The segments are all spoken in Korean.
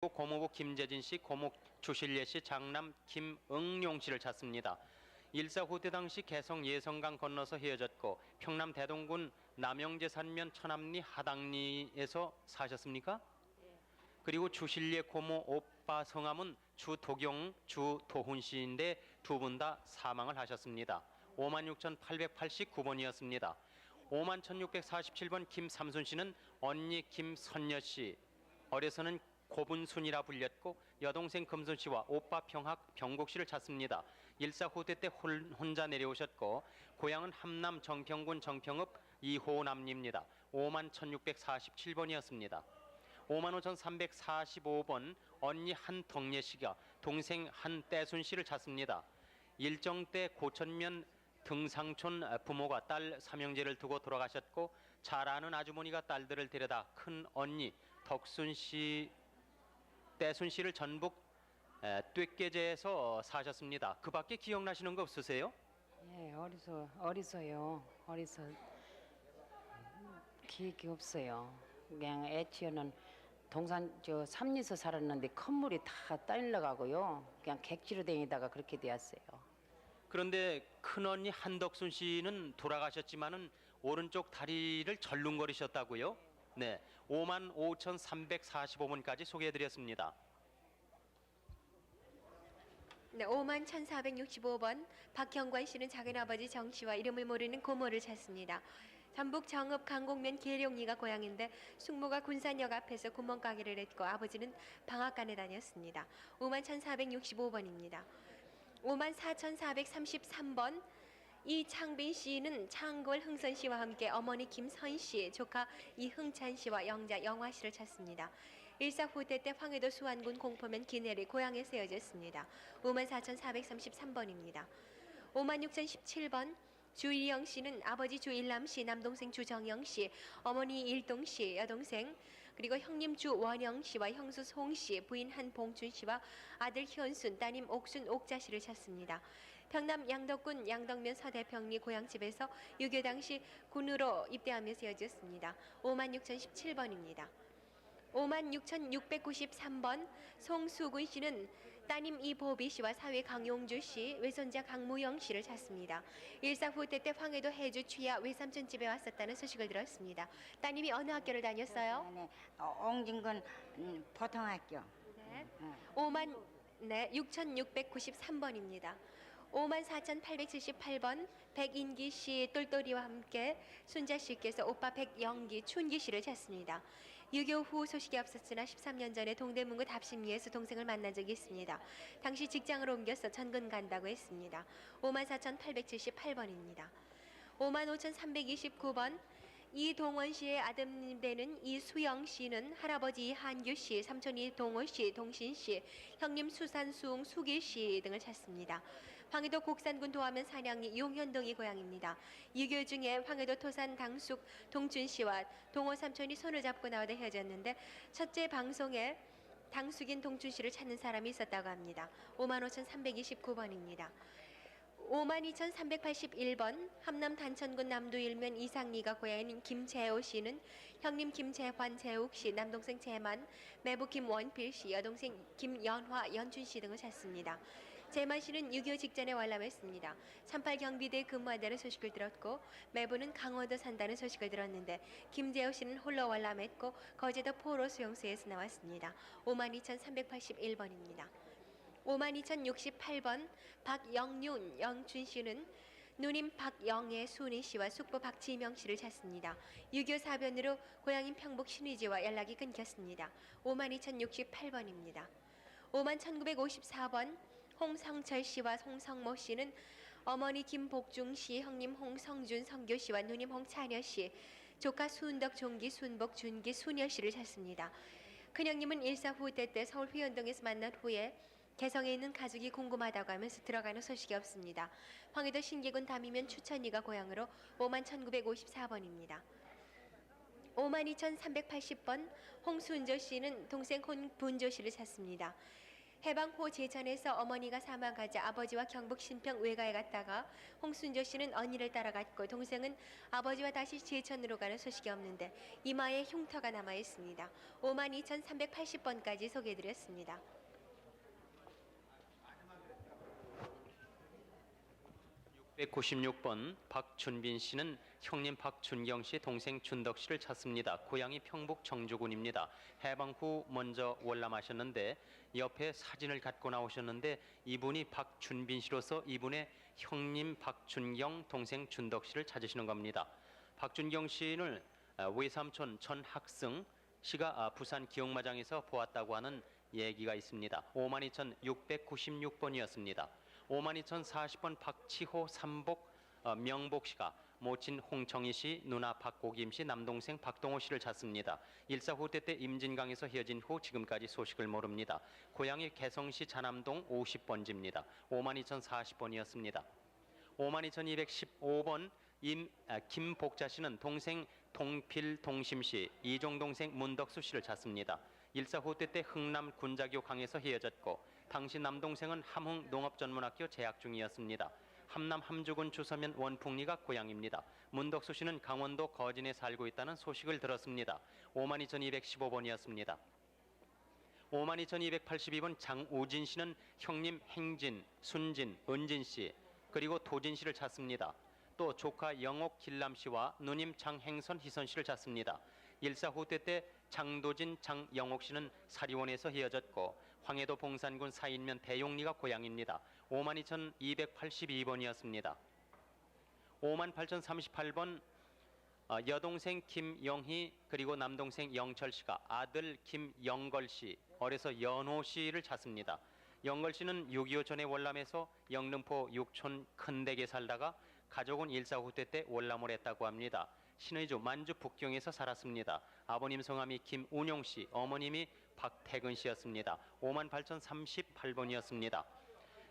고모부 김재진 씨, 고모 주실례 씨, 장남 김응용 씨를 찾습니다. 일사 후퇴 당시 개성 예성강 건너서 헤어졌고 평남 대동군 남영제 산면 천암리 하당리에서 사셨습니까? 그리고 주실례 고모 오빠 성함은 주도경, 주도훈 씨인데 두 분 다 사망을 하셨습니다. 56,889번이었습니다. 51,647번 김삼순 씨는 언니 김선여 씨, 어려서는 고분순이라 불렸고 여동생 금순 씨와 오빠 평학 병국 씨를 찾습니다. 일사 후퇴 때 혼자 내려오셨고 고향은 함남 정평군 정평읍 이호남리입니다. 51,647번이었습니다. 55,345번 언니 한덕예 씨가 동생 한떼순 씨를 찾습니다. 일정 때 고천면 등상촌 부모가 딸 삼형제를 두고 돌아가셨고 잘 아는 아주머니가 딸들을 데려다 큰 언니 덕순 씨, 떼순 씨를 전북 twe계제에서 사셨습니다. 그 밖에 기억나시는 거 없으세요? 예, 어리서요. 기억이 없어요. 그냥 애치어는 동산 삼리서 살았는데 건물이 다 딸려가고요. 그냥 객지로 다니다가 그렇게 되었어요. 그런데 큰언니 한덕순 씨는 돌아가셨지만은 오른쪽 다리를 절름거리셨다고요? 네, 55,345번까지 소개해드렸습니다. 네, 51,465번 박형관 씨는 작은아버지 정 씨와 이름을 모르는 고모를 찾습니다. 전북 정읍 강곡면 계룡리가 고향인데 숙모가 군산역 앞에서 구멍가게를 했고 아버지는 방앗간에 다녔습니다. 51,465번입니다. 54,433번 이창빈 씨는 창골 흥선 씨와 함께 어머니 김선 씨, 조카 이흥찬 씨와 영자 영화 씨를 찾습니다. 일사 후퇴 때 황해도 수안군 공포면 기내리 고향에 세워졌습니다. 54,433번입니다. 56,017번 주일영 씨는 아버지 주일남 씨, 남동생 주정영 씨, 어머니 일동 씨, 여동생 그리고 형님 주원영 씨와 형수 송 씨, 부인 한봉춘 씨와 아들 현순, 따님 옥순 옥자 씨를 찾습니다. 평남 양덕군 양덕면 서대평리 고향집에서 유교 당시 군으로 입대하며 세워졌습니다. 56,017번입니다. 56,693번 송수군 씨는 따님 이보비 씨와 사위 강용주 씨, 외손자 강무영 씨를 찾습니다. 일사 후퇴 때 황해도 해주 취하 외삼촌 집에 왔었다는 소식을 들었습니다. 따님이 어느 학교를 다녔어요? 네, 옹진군 보통학교. 네. 6,693번입니다. 54,878번 백인기 씨 똘똘이와 함께 순자 씨께서 오빠 백영기 춘기 씨를 찾습니다. 유교 후 소식이 없었으나 13년 전에 동대문구 답심리에서 동생을 만난 적이 있습니다. 당시 직장을 옮겨서 전근 간다고 했습니다. 54,878번입니다. 55,329번 이동원 씨의 아들 되는 이수영 씨는 할아버지 이한규 씨, 삼촌 이동호 씨, 동신 씨, 형님 수산수웅 수기 씨 등을 찾습니다. 황해도 곡산군 도하면 산양리 용현동이 고향입니다. 유교 중에 황해도 토산 당숙 동준 씨와 동호 삼촌이 손을 잡고 나오다 헤어졌는데 첫째 방송에 당숙인 동준 씨를 찾는 사람이 있었다고 합니다. 55,329번입니다. 52,381번 함남 단천군 남도일면 이상리가 고향인 김재호 씨는 형님 김재환, 재욱 씨, 남동생 재만, 매부 김원필 씨, 여동생 김연화, 연춘 씨 등을 찾습니다. 재만 씨는 6.25 직전에 월남했습니다. 38 경비대에 근무한다는 소식을 들었고 매부는 강원도 산다는 소식을 들었는데 김재호 씨는 홀로 월남했고 거제도 포로 수용소에서 나왔습니다. 52,381번입니다. 52,068번 박영윤, 영춘 씨는 누님 박영애, 순희 씨와 숙부 박지명 씨를 찾습니다. 유교 사변으로 고향인 평북 신의지와 연락이 끊겼습니다. 52,068번입니다. 51,954번 홍성철 씨와 홍성모 씨는 어머니 김복중 씨, 형님 홍성준, 성교 씨와 누님 홍찬여 씨, 조카 순덕, 종기, 순복, 준기, 순여 씨를 찾습니다. 큰형님은 일사 후퇴 때 서울 회원동에서 만난 후에 개성에 있는 가족이 궁금하다고 하면서 들어가는 소식이 없습니다. 황해도 신계군 담이면 추천리가 고향으로 51,954번입니다. 52,380번 홍순조 씨는 동생 홍분조 씨를 찾습니다. 해방호 제천에서 어머니가 사망하자 아버지와 경북 신평 외가에 갔다가 홍순조 씨는 언니를 따라갔고 동생은 아버지와 다시 제천으로 가는 소식이 없는데 이마에 흉터가 남아 있습니다. 52,380번까지 소개해드렸습니다. (696번) 박준빈 씨는 형님 박준경 씨, 동생 준덕 씨를 찾습니다. 고향이 평북 정주군입니다. 해방 후 먼저 월남하셨는데 옆에 사진을 갖고 나오셨는데 이분이 박준빈 씨로서 이분의 형님 박준경, 동생 준덕 씨를 찾으시는 겁니다. 박준경 씨는 외삼촌 전학승 씨가 부산 기억마장에서 보았다고 하는 얘기가 있습니다. 52,696번이었습니다. 52,040번 박치호 삼복 명복 씨가 모친 홍청희 씨, 누나 박고김 씨, 남동생 박동호 씨를 찾습니다. 일사후퇴 때 임진강에서 헤어진 후 지금까지 소식을 모릅니다. 고향이 개성시 자남동 50번지입니다. 52,040번이었습니다. 52,215번 김복자 씨는 동생 동필동심 씨, 이종 동생 문덕수 씨를 찾습니다. 일사후퇴 때 흥남 군자교 강에서 헤어졌고 당시 남동생은 함흥 농업전문학교 재학 중이었습니다. 함남 함주군 주서면 원풍리가 고향입니다. 문덕수 씨는 강원도 거진에 살고 있다는 소식을 들었습니다. 52,215번이었습니다. 52,282번 장우진 씨는 형님 행진, 순진, 은진 씨 그리고 도진 씨를 찾습니다. 또 조카 영옥 길람 씨와 누님 장행선 희선 씨를 찾습니다. 일사후퇴 때 장도진, 장영옥 씨는 사리원에서 헤어졌고 황해도 봉산군 사인면 대용리가 고향입니다. 52,282번이었습니다. 58,038번 여동생 김영희 그리고 남동생 영철 씨가 아들 김영걸 씨, 어려서 연호 씨를 찾습니다. 영걸 씨는 6.25 전에 월남에서 영등포 육촌 큰댁에 살다가 가족은 일사후퇴 때 월남을 했다고 합니다. 신의주 만주 북경에서 살았습니다. 아버님 성함이 김운용 씨, 어머님이 박태근 씨였습니다. 58,038번이었습니다.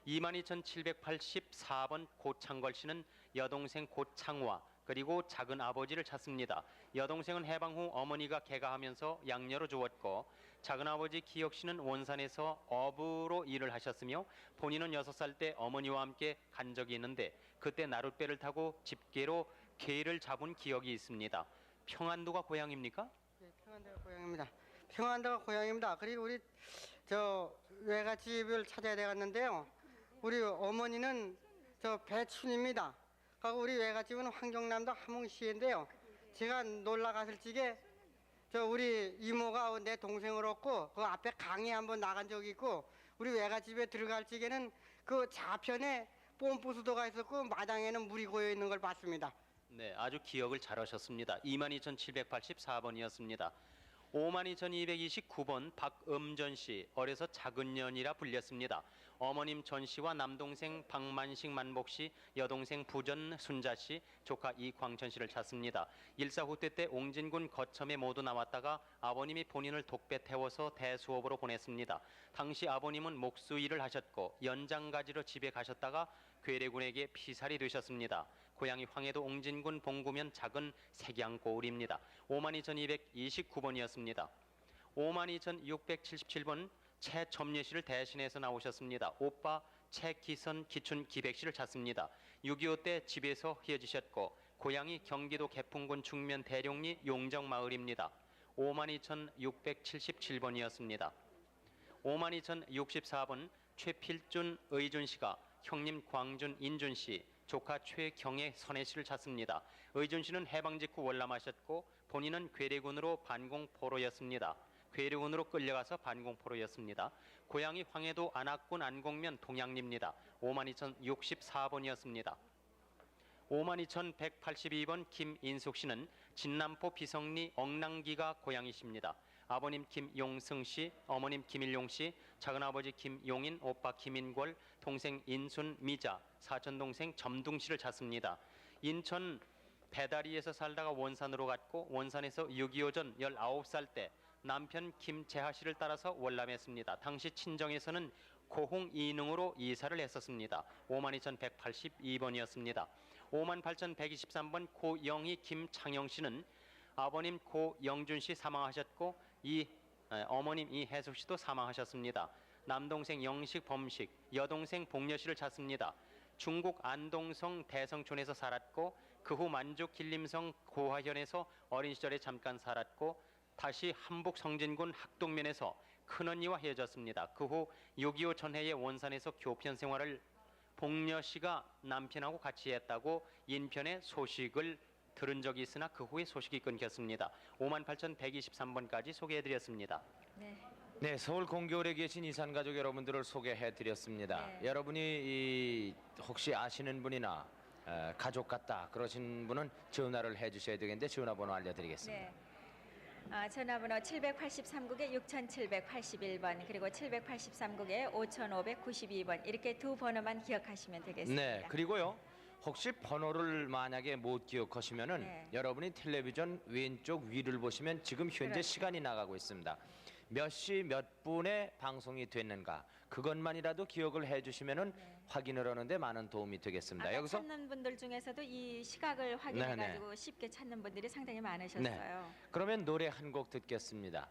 22,784번 고창걸 씨는 여동생 고창화 그리고 작은 아버지를 찾습니다. 여동생은 해방 후 어머니가 개가하면서 양녀로 주었고 작은 아버지 기혁 씨는 원산에서 어부로 일을 하셨으며 본인은 6살 때 어머니와 함께 간 적이 있는데 그때 나룻배를 타고 집게로 개를 잡은 기억이 있습니다. 평안도가 고향입니까? 네, 평안도가 고향입니다. 평안도가 고향입니다. 그리고 우리 저 외갓집을 찾아야 되겠는데요. 우리 어머니는 저 배춘입니다. 그리고 우리 외갓집은 환경남도 함흥시인데요. 제가 놀러 갔을 적에 저 우리 이모가 내 동생을 얻고 그 앞에 강에 한번 나간 적이 있고 우리 외갓집에 들어갈 적에는 그 좌편에 뽐뿌수도가 있었고 마당에는 물이 고여 있는 걸 봤습니다. 네, 아주 기억을 잘하셨습니다. 22,784번이었습니다. 52,229번 박음전 씨, 어려서 작은년이라 불렸습니다. 어머님 전 씨와 남동생 박만식 만복 씨, 여동생 부전 순자 씨, 조카 이광천 씨를 찾습니다. 일사후퇴 때 옹진군 거첨에 모두 나왔다가 아버님이 본인을 독배 태워서 대수업으로 보냈습니다. 당시 아버님은 목수 일을 하셨고 연장가지로 집에 가셨다가 괴뢰군에게 피살이 되셨습니다. 고향이 황해도 옹진군 봉구면 작은 색양고을입니다. 52,229번이었습니다. 52,677번 최점례 씨를 대신해서 나오셨습니다. 오빠 최기선 기춘 기백 씨를 찾습니다. 6.25 때 집에서 헤어지셨고 고향이 경기도 개풍군 중면 대룡리 용정마을입니다. 52,677번이었습니다. 52,064번 최필준 의준 씨가 형님 광준 인준 씨, 조카 최경애 선혜 씨를 찾습니다. 의준 씨는 해방 직후 월남하셨고 본인은 괴뢰군으로 반공포로였습니다. 괴뢰군으로 끌려가서 반공포로였습니다. 고향이 황해도 안악군 안곡면 동양리입니다. 52,064번이었습니다. 52,182번 김인숙 씨는 진남포 비성리 엉랑기가 고향이십니다. 아버님 김용승 씨, 어머님 김일용 씨, 작은아버지 김용인, 오빠 김인골, 동생 인순 미자, 사촌동생 점둥 씨를 찾습니다. 인천 배다리에서 살다가 원산으로 갔고 원산에서 6.25 전 19살 때 남편 김재하 씨를 따라서 월남했습니다. 당시 친정에서는 고흥 이능으로 이사를 했었습니다. 52,182번이었습니다. 58,123번 고영희 김창영 씨는 아버님 고영준 씨 사망하셨고 이 어머님 이혜숙 씨도 사망하셨습니다. 남동생 영식, 범식, 여동생 복녀 씨를 찾습니다. 중국 안동성 대성촌에서 살았고 그 후 만주 길림성 고화현에서 어린 시절에 잠깐 살았고 다시 함북 성진군 학동면에서 큰언니와 헤어졌습니다. 그 후 6.25 전해의 원산에서 교편 생활을 복녀 씨가 남편하고 같이 했다고 인편에 소식을 들은 적이 있으나 그 후에 소식이 끊겼습니다. 58,123번까지 소개해드렸습니다. 네. 네, 서울 공교울에 계신 이산 가족 여러분들을 소개해드렸습니다. 네. 여러분이 혹시 아시는 분이나 가족 같다 그러신 분은 전화를 해주셔야 되겠는데 전화번호 알려드리겠습니다. 네. 전화번호 783국에 6781번 그리고 783국에 5592번 이렇게 두 번호만 기억하시면 되겠습니다. 네, 그리고요. 혹시 번호를 만약에 못 기억하시면은 네. 여러분이 텔레비전 왼쪽 위를 보시면 지금 현재 그렇죠. 시간이 나가고 있습니다. 몇 시 몇 분에 방송이 됐는가 그것만이라도 기억을 해주시면은 확인을 하는데 많은 도움이 되겠습니다. 아까 여기서 찾는 분들 중에서도 이 시각을 확인해가지고 쉽게 찾는 분들이 상당히 많으셨어요. 네. 그러면 노래 한 곡 듣겠습니다.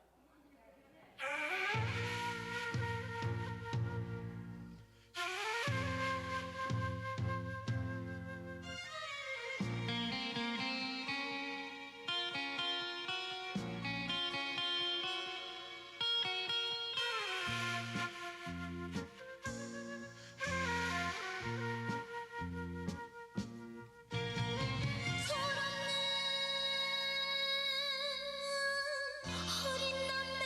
어린 남매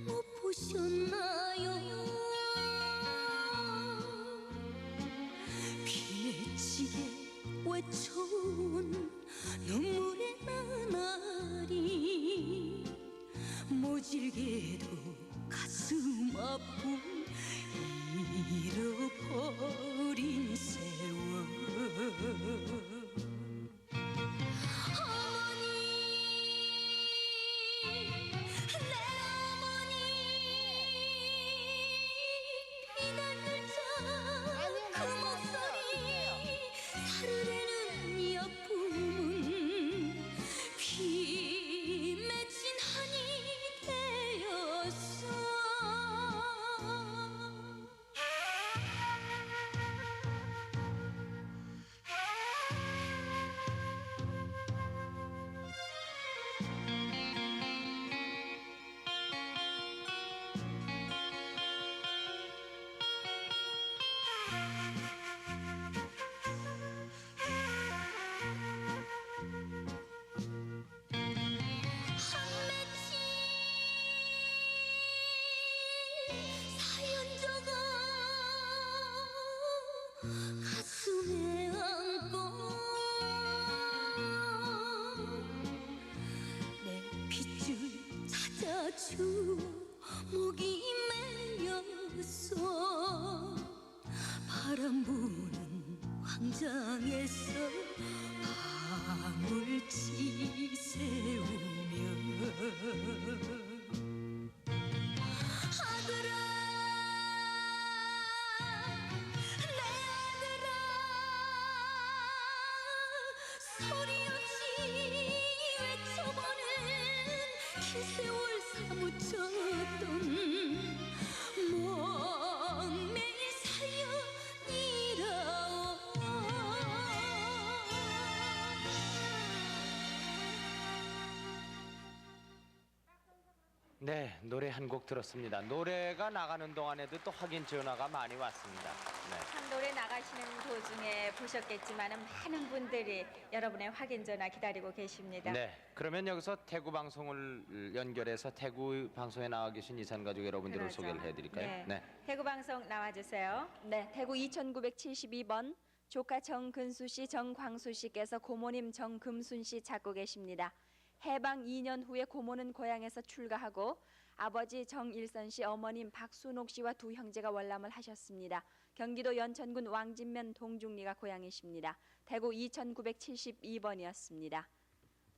못 보셨나요? 비내치게 외쳐온 눈물의 나날이 모질게도 가슴 아픈 잃어버린 세월 사연자가 가슴에 안고 내 핏줄 찾아주어 목이 메였어 바람 부는 광장에서 밤을 지새우며 아들아 내 아들아 소리 없이 외쳐보는 긴 세월 사무쳤던 멍매의 네, 노래 한 곡 들었습니다. 노래가 나가는 동안에도 또 확인 전화가 많이 왔습니다. 네. 참 노래 나가시는 도중에 보셨겠지만 많은 분들이 여러분의 확인 전화 기다리고 계십니다. 네, 그러면 여기서 태구 방송을 연결해서 태구 방송에 나와 계신 이산 가족 여러분들을 그러죠. 소개를 해드릴까요? 네. 대구 방송 나와주세요. 네, 대구 2972번 조카 정근수 씨, 정광수 씨께서 고모님 정금순 씨 찾고 계십니다. 해방 2년 후에 고모는 고향에서 출가하고 아버지 정일선 씨, 어머님 박순옥 씨와 두 형제가 월남을 하셨습니다. 경기도 연천군 왕진면 동중리가 고향이십니다. 대구 2972번이었습니다.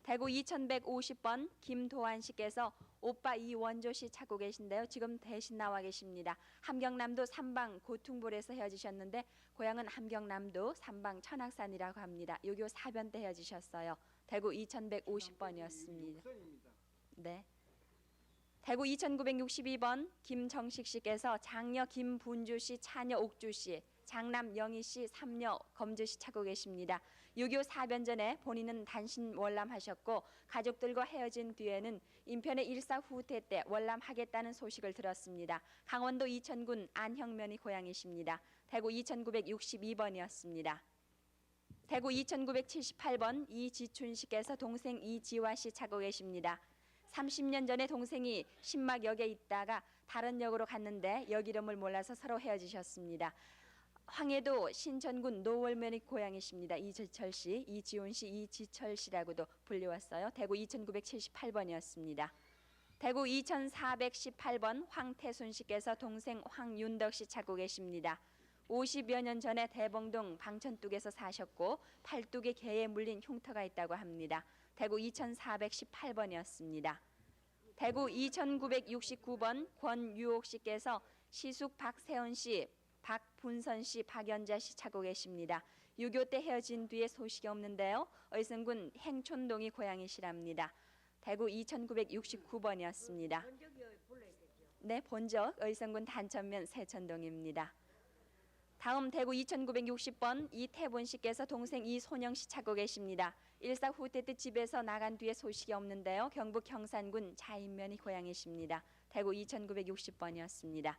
대구 2150번 김도환 씨께서 오빠 이원조 씨 찾고 계신데요. 지금 대신 나와 계십니다. 함경남도 삼방 고퉁볼에서 헤어지셨는데 고향은 함경남도 삼방 천악산이라고 합니다. 6.25 사변 때 헤어지셨어요. 대구 2150번이었습니다. 네. 대구 2962번 김정식 씨께서 장녀 김분주 씨, 차녀 옥주 씨, 장남 영희 씨, 삼녀 검주 씨 찾고 계십니다. 6.25 사변 전에 본인은 단신 월남하셨고 가족들과 헤어진 뒤에는 인편의 일사 후퇴 때 월남하겠다는 소식을 들었습니다. 강원도 이천군 안형면이 고향이십니다. 대구 2962번이었습니다. 대구 2978번 이지춘 씨께서 동생 이지화 씨 찾고 계십니다. 30년 전에 동생이 신막역에 있다가 다른 역으로 갔는데 역 이름을 몰라서 서로 헤어지셨습니다. 황해도 신천군 노월면이 고향이십니다. 이지철 씨, 이지훈 씨, 이지철 씨라고도 불리웠어요. 대구 2978번이었습니다. 대구 2418번 황태순 씨께서 동생 황윤덕 씨 찾고 계십니다. 50여 년 전에 대봉동 방천뚝에서 사셨고 팔뚝에 개에 물린 흉터가 있다고 합니다. 대구 2418번이었습니다. 대구 2969번 권유옥 씨께서 시숙 박세훈 씨, 박분선 씨, 박연자 씨 찾고 계십니다. 6.25 때 헤어진 뒤에 소식이 없는데요. 의성군 행촌동이 고향이시랍니다. 대구 2969번이었습니다. 네, 본적 의성군 단천면 세천동입니다. 다음 대구 2960번 이태분 씨께서 동생 이손영 씨 찾고 계십니다. 일사 후퇴 때 집에서 나간 뒤에 소식이 없는데요. 경북 경산군 자인면이 고향이십니다. 대구 2960번이었습니다.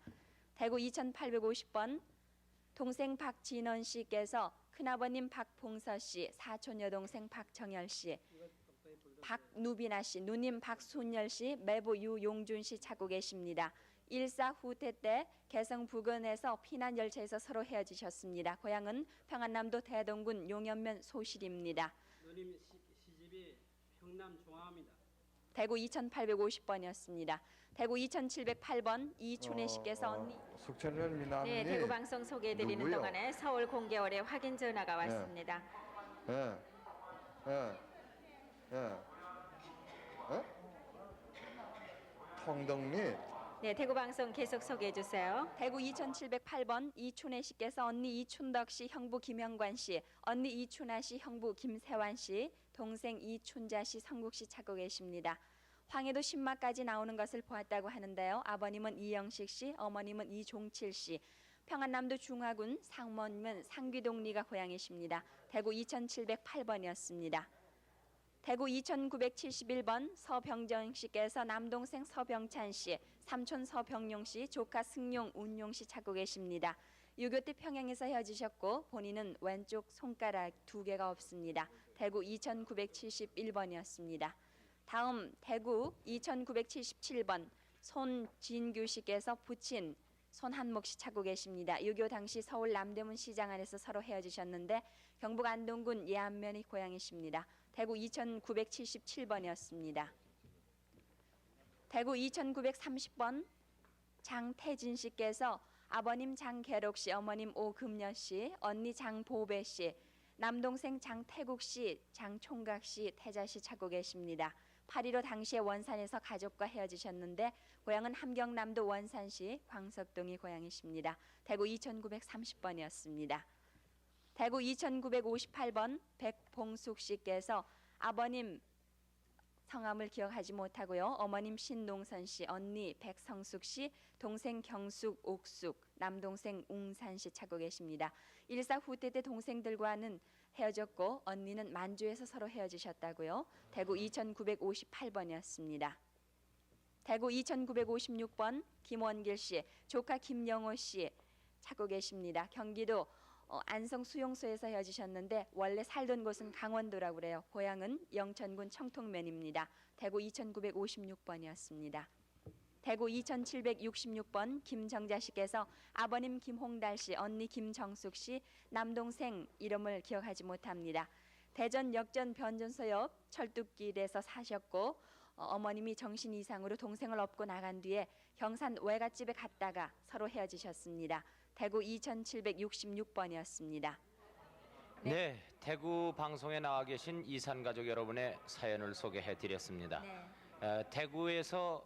대구 2850번 동생 박진원 씨께서 큰아버님 박봉서 씨, 사촌 여동생 박정열 씨, 박누비나 씨, 누님 박순열 씨, 매부 유용준 씨 찾고 계십니다. 일사 후퇴 때 개성 부근에서 피난 열차에서 서로 헤어지셨습니다. 고향은 평안남도 대동군 용연면 소실입니다. 누님 시집이 평남 종암입니다. 대구 2850번이었습니다. 대구 2708번 이춘혜 씨께서 언니. 숙천을 미나누니. 네, 대구 방송 소개해드리는 누구요? 동안에 서울 공개월에 확인 전화가 왔습니다. 통덕리. 네, 대구 방송 계속 소개해 주세요. 대구 2708번 이춘혜 씨께서 언니 이춘덕 씨, 형부 김영관 씨, 언니 이춘아 씨, 형부 김세환 씨, 동생 이춘자 씨, 성국 씨 찾고 계십니다. 황해도 신마까지 나오는 것을 보았다고 하는데요. 아버님은 이영식 씨, 어머님은 이종칠 씨, 평안남도 중화군 상원면 상귀동리가 고향이십니다. 대구 2708번이었습니다. 대구 2971번 서병정 씨께서 남동생 서병찬 씨, 삼촌 서병용 씨, 조카 승용, 운용 씨 찾고 계십니다. 6.25 때 평양에서 헤어지셨고 본인은 왼쪽 손가락 2개가 없습니다. 대구 2971번이었습니다. 다음 대구 2977번 손진규 씨께서 부친 손한목 씨 찾고 계십니다. 6.25 당시 서울 남대문 시장 안에서 서로 헤어지셨는데 경북 안동군 예안면이 고향이십니다. 대구 2977번이었습니다. 대구 2930번 장태진 씨께서 아버님 장계록 씨, 어머님 오금여 씨, 언니 장보배 씨, 남동생 장태국 씨, 장총각 씨, 태자 씨 찾고 계십니다. 8.15 당시에 원산에서 가족과 헤어지셨는데 고향은 함경남도 원산시 광석동이 고향이십니다. 대구 2930번이었습니다. 대구 2958번 백봉숙 씨께서 아버님 성함을 기억하지 못하고요. 어머님 신농선 씨, 언니 백성숙 씨, 동생 경숙, 옥숙, 남동생 웅산 씨 찾고 계십니다. 일사 후퇴 때 동생들과는 헤어졌고 언니는 만주에서 서로 헤어지셨다고요. 대구 2958번이었습니다. 대구 2956번 김원길 씨, 조카 김영호 씨 찾고 계십니다. 경기도 안성 수용소에서 헤어지셨는데 원래 살던 곳은 강원도라고 그래요. 고향은 영천군 청통면입니다. 대구 2956번이었습니다. 대구 2766번 김정자 씨께서 아버님 김홍달 씨, 언니 김정숙 씨, 남동생 이름을 기억하지 못합니다. 대전 역전 변전소역 철뚝길에서 사셨고 어머님이 정신 이상으로 동생을 업고 나간 뒤에 경산 외갓집에 갔다가 서로 헤어지셨습니다. 대구 2766번이었습니다. 네, 대구 방송에 나와 계신 이산 가족 여러분의 사연을 소개해 드렸습니다. 네. 대구에서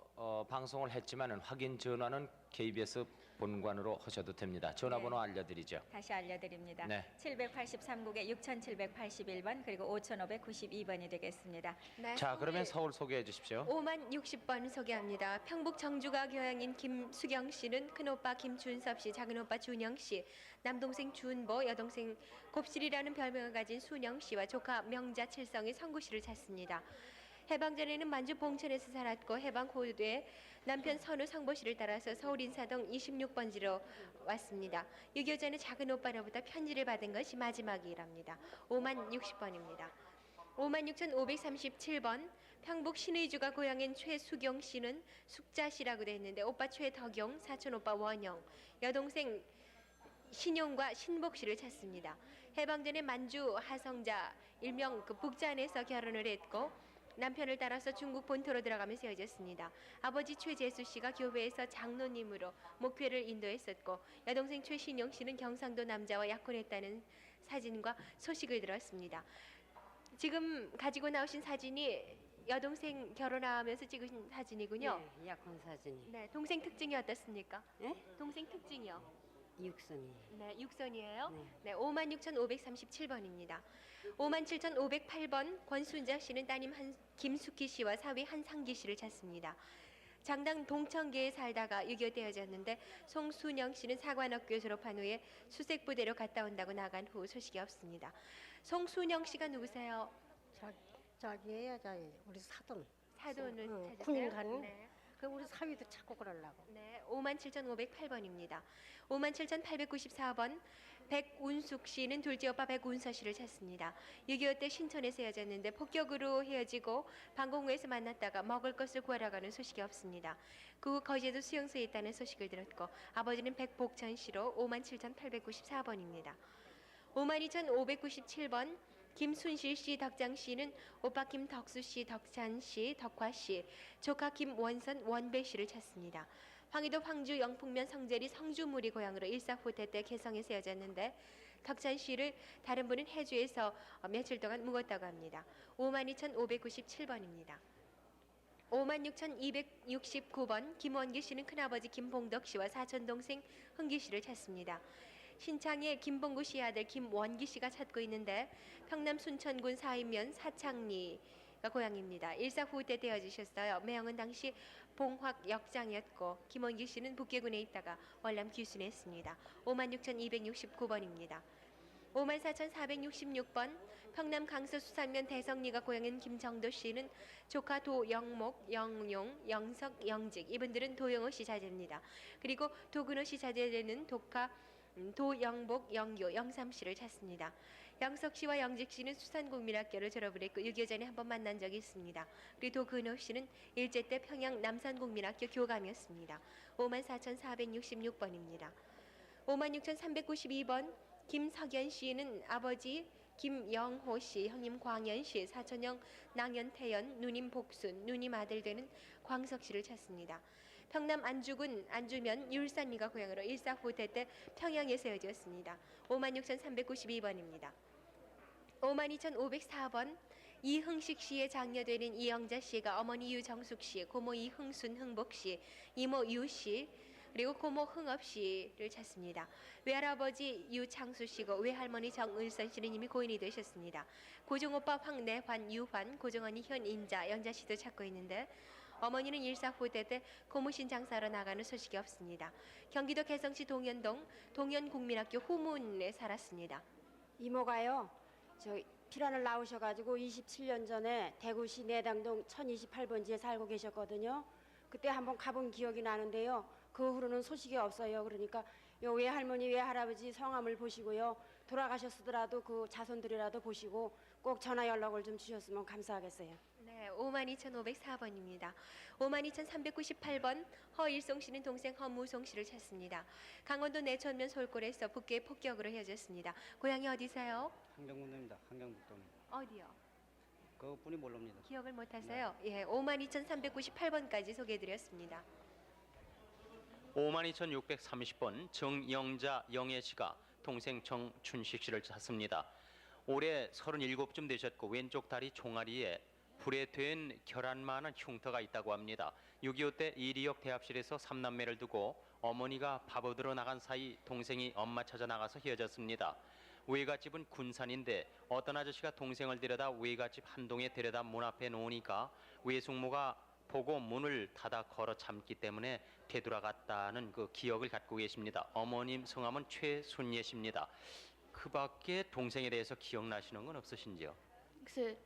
방송을 했지만은 확인 전화는 KBS 본관으로 하셔도 됩니다. 전화번호 알려드리죠. 다시 알려드립니다. 네. 783국에 6781번 그리고 5592번이 되겠습니다. 네, 자, 서울 그러면 서울 소개해 주십시오. 5만 60번 소개합니다. 평북 정주가 교양인 김수경 씨는 큰오빠 김준섭 씨, 작은오빠 준영 씨, 남동생 준보, 여동생 곱실이라는 별명을 가진 순영 씨와 조카 명자 칠성이 성구 씨를 찾습니다. 해방 전에는 만주 봉천에서 살았고 해방 후에 남편 선우 성보 씨를 따라서 서울 인사동 26번지로 왔습니다. 6.25 전에 작은 오빠로부터 편지를 받은 것이 마지막이랍니다. 5만 60번입니다. 56,537번 평북 신의주가 고향인 최수경 씨는 숙자 씨라고 돼 있는데 오빠 최덕용, 사촌 오빠 원영, 여동생 신용과 신복 씨를 찾습니다. 해방 전에 만주 하성자 일명 북잔에서 결혼을 했고 남편을 따라서 중국 본토로 들어가면서 헤어졌습니다. 아버지 최재수 씨가 교회에서 장로님으로 목회를 인도했었고 여동생 최신용 씨는 경상도 남자와 약혼했다는 사진과 소식을 들었습니다. 지금 가지고 나오신 사진이 여동생 결혼하면서 찍으신 사진이군요. 네, 약혼 사진이. 네, 동생 특징이 어떻습니까? 네? 동생 특징이요. 육선이. 네, 육선이에요. 네. 네, 56,537번입니다. 57,508번 권순자 씨는 따님 김숙희 씨와 사위 한상기 씨를 찾습니다. 장당 동청계에 살다가 6.25 떼어졌는데 송순영 씨는 사관학교 졸업한 후에 수색부대로 갔다 온다고 나간 후 소식이 없습니다. 송순영 씨가 누구세요? 저기예요, 저기 우리 사돈. 사돈을 찾으세요? 군인 가는. 네. 그 우리 사위도 찾고 그러려고. 네, 57,508번입니다. 57,894번 백운숙 씨는 둘째 오빠 백운서 씨를 찾습니다. 6.25 때 신촌에서 헤어졌는데 폭격으로 헤어지고 방공호에서 만났다가 먹을 것을 구하러 가는 소식이 없습니다. 그 후 거제도 수용소에 있다는 소식을 들었고 아버지는 백복천 씨로 57,894번입니다. 52,597번 김순실 씨, 덕장 씨는 오빠 김덕수 씨, 덕찬 씨, 덕화 씨, 조카 김원선, 원배 씨를 찾습니다. 황희도 황주 영풍면 성재리 성주무리 고향으로 일사후퇴 때 개성에서 헤어졌는데 덕찬 씨를 다른 분은 해주에서 며칠 동안 묵었다고 합니다. 52,597번입니다. 56,269번 김원기 씨는 큰아버지 김봉덕 씨와 사촌 동생 흥기 씨를 찾습니다. 신창의 김봉구 씨 아들 김원기 씨가 찾고 있는데 평남 순천군 사임면 사창리가 고향입니다. 일사후퇴 되어지셨어요. 매형은 당시 봉확 역장이었고 김원기 씨는 북계군에 있다가 월남 귀순했습니다. 56,269번입니다. 54,466번 평남 강서 수산면 대성리가 고향인 김정도 씨는 조카 도영목, 영용, 영석, 영직 이분들은 도영호 씨 자제입니다. 그리고 도근호 씨 자제되는 조카 도영복, 영교, 영삼 씨를 찾습니다. 영석 씨와 영직 씨는 수산국민학교를 졸업을 했고 6.25 전에 한번 만난 적이 있습니다. 그리고 도근호 씨는 일제 때 평양 남산국민학교 교감이었습니다. 54,466번입니다. 56,392번 김석연 씨는 아버지 김영호 씨, 형님 광연 씨, 사촌형 낭연태연, 누님 복순, 누님 아들 되는 광석 씨를 찾습니다. 평남 안주군 안주면 율산리가 고향으로 일사후퇴 때 평양에서 헤어졌습니다. 56,392번입니다. 52,504번 이흥식 씨의 장녀되는 이영자 씨가 어머니 유정숙 씨, 고모 이흥순 흥복 씨, 이모 유 씨, 그리고 고모 흥업 씨를 찾습니다. 외할아버지 유창수 씨고 외할머니 정을선 씨는 이미 고인이 되셨습니다. 고종오빠 황내환, 유환, 고종언니 현인자, 영자 씨도 찾고 있는데 어머니는 일사후퇴 때 고무신 장사로 나가는 소식이 없습니다. 경기도 개성시 동현동 동현국민학교 후문에 살았습니다. 이모가요. 저 피란을 나오셔가지고 27년 전에 대구시 내당동 1028번지에 살고 계셨거든요. 그때 한번 가본 기억이 나는데요. 그 후로는 소식이 없어요. 그러니까 요 외할머니 외할아버지 성함을 보시고요. 돌아가셨더라도 그 자손들이라도 보시고 꼭 전화 연락을 좀 주셨으면 감사하겠어요. 네, 52,504번입니다. 52,398번 허일송 씨는 동생 허무송 씨를 찾습니다. 강원도 내천면 솔골에서 북계 폭격으로 헤어졌습니다. 고향이 어디세요? 한경북도입니다. 한경북도입니다. 어디요? 그분이 모릅니다. 기억을 못하세요? 예, 52,398번까지 소개해드렸습니다. 52,630번 정영자 영애 씨가 동생 정춘식 씨를 찾습니다. 올해 37쯤 되셨고 왼쪽 다리 종아리에 불에 된 결함 많은 흉터가 있다고 합니다. 6.25 때 이리역 대합실에서 3남매를 두고 어머니가 밥 얻으러 나간 사이 동생이 엄마 찾아 나가서 헤어졌습니다. 외갓집은 군산인데 어떤 아저씨가 동생을 데려다 외갓집 한 동에 데려다 문 앞에 놓으니까 외숙모가 보고 문을 닫아 걸어 잠기 때문에 되돌아갔다는 그 기억을 갖고 계십니다. 어머님 성함은 최순예십니다. 그 밖에 동생에 대해서 기억나시는 건 없으신지요? 글쎄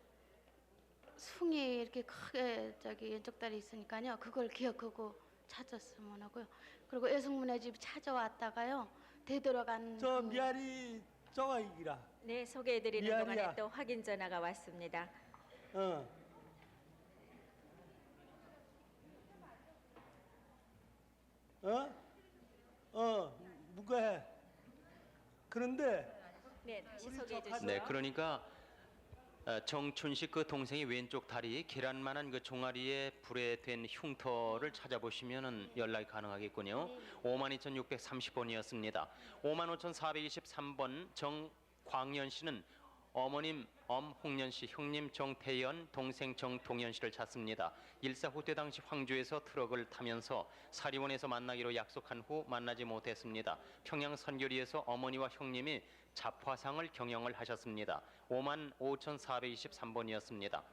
숭이 이렇게 크게 저기 왼쪽 다리 있으니까요. 그걸 기억하고 찾았으면 하고요. 그리고 외숙모네 집 찾아왔다가요. 되돌아간 저 미아리 정아이기라. 네, 소개해드리는 미안이야. 동안에 또 확인 전화가 왔습니다. 무거해. 그런데 네, 다시 소개해 주시죠. 네, 그러니까 정춘식 그 동생이 왼쪽 다리 계란만한 그 종아리에 불에 된 흉터를 찾아보시면은 연락이 가능하겠군요. 52,630번이었습니다. 55,423번 정광연 씨는 어머님 엄홍연 씨, 형님 정태연, 동생 정동현 씨를 찾습니다. 일사 후퇴 당시 황주에서 트럭을 타면서 사리원에서 만나기로 약속한 후 만나지 못했습니다. 평양 선교리에서 어머니와 형님이 잡화상을 경영을 하셨습니다. 55,423번이었습니다.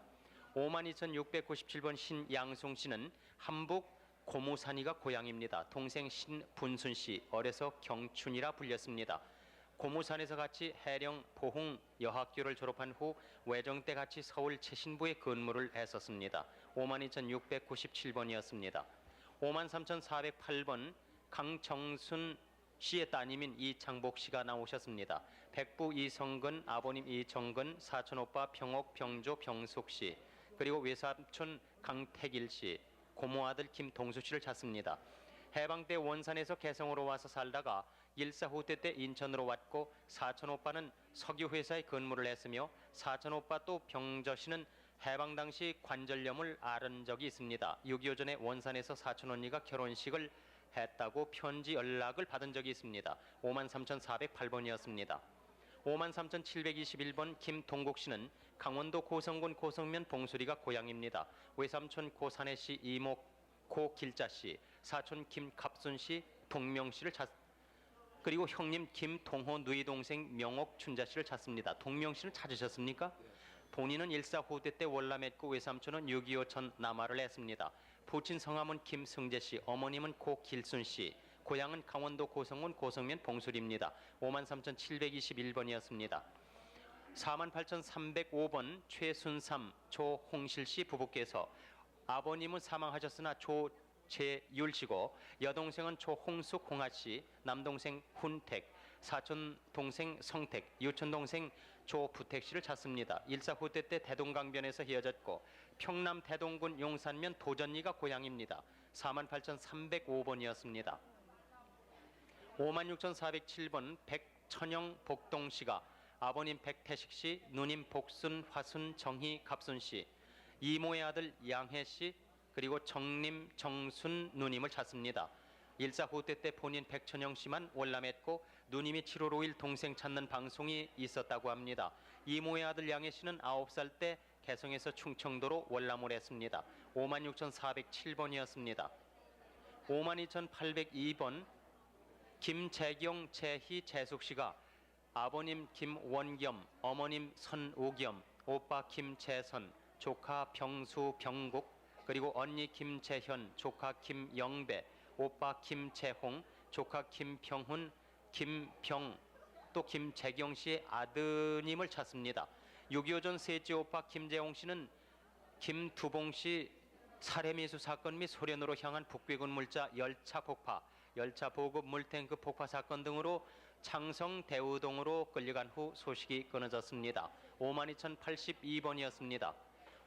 52,697번 신양송 씨는 함북 고무산이가 고향입니다. 동생 신분순 씨, 어려서 경춘이라 불렸습니다. 고무산에서 같이 해령 보홍 여학교를 졸업한 후 외정 때 같이 서울 최신부에 근무를 했었습니다. 52,697번이었습니다. 53,408번 강정순 씨의 따님인 이창복 씨가 나오셨습니다. 백부 이성근, 아버님 이정근, 사촌 오빠 병옥, 병조, 병숙 씨, 그리고 외삼촌 강태길 씨, 고모 아들 김동수 씨를 찾습니다. 해방 때 원산에서 개성으로 와서 살다가 일사 후퇴 때 인천으로 왔고 사촌 오빠는 석유 회사에 근무를 했으며 사촌 오빠 또 병저 씨는 해방 당시 관절염을 앓은 적이 있습니다. 6.25 전에 원산에서 사촌 언니가 결혼식을 했다고 편지 연락을 받은 적이 있습니다. 53,408번이었습니다. 53,721번 김동국 씨는 강원도 고성군 고성면 봉수리가 고향입니다. 외삼촌 고산해 씨, 이모 고길자 씨, 사촌 김갑순 씨, 동명 씨를 그리고 형님 김동호 누이 동생 명옥 춘자 씨를 찾습니다. 동명 씨는 찾으셨습니까? 본인은 일사 후퇴 때 월남했고 외삼촌은 6.25 전 남하를 했습니다. 부친 성함은 김승재 씨, 어머님은 고길순 씨, 고향은 강원도 고성군 고성면 봉수리입니다. 53,721번이었습니다. 48,305번 최순삼, 조홍실 씨 부부께서 아버님은 사망하셨으나 조재율 씨고 여동생은 조홍숙 홍아 씨, 남동생 훈택, 사촌 동생 성택, 유촌 동생 조부택 씨를 찾습니다. 일사 후퇴 때 대동강변에서 헤어졌고 평남 대동군 용산면 도전리가 고향입니다. 48,305번이었습니다. 56,407번 백천영 복동 씨가 아버님 백태식 씨, 누님 복순, 화순, 정희, 갑순 씨, 이모의 아들 양혜 씨, 그리고 정님, 정순 누님을 찾습니다. 일사 후퇴 때 본인 백천영 씨만 월남했고 누님이 7월 5일 동생 찾는 방송이 있었다고 합니다. 이모의 아들 양혜 씨는 9살 때 개성에서 충청도로 월남을 했습니다. 56,407번이었습니다. 52,802번 김재경, 재희, 재숙 씨가 아버님 김원겸, 어머님 선우겸, 오빠 김재선, 조카 병수, 병국, 그리고 언니 김재현, 조카 김영배, 오빠 김재홍, 조카 김평훈, 김병, 또 김재경 씨의 아드님을 찾습니다. 6.25 전 셋째 오빠 김재홍 씨는 김두봉 씨 살해미수 사건 및 소련으로 향한 북비군 물자 열차 폭파, 열차 보급 물탱크 폭파 사건 등으로 창성 대우동으로 끌려간 후 소식이 끊어졌습니다. 52,082번이었습니다.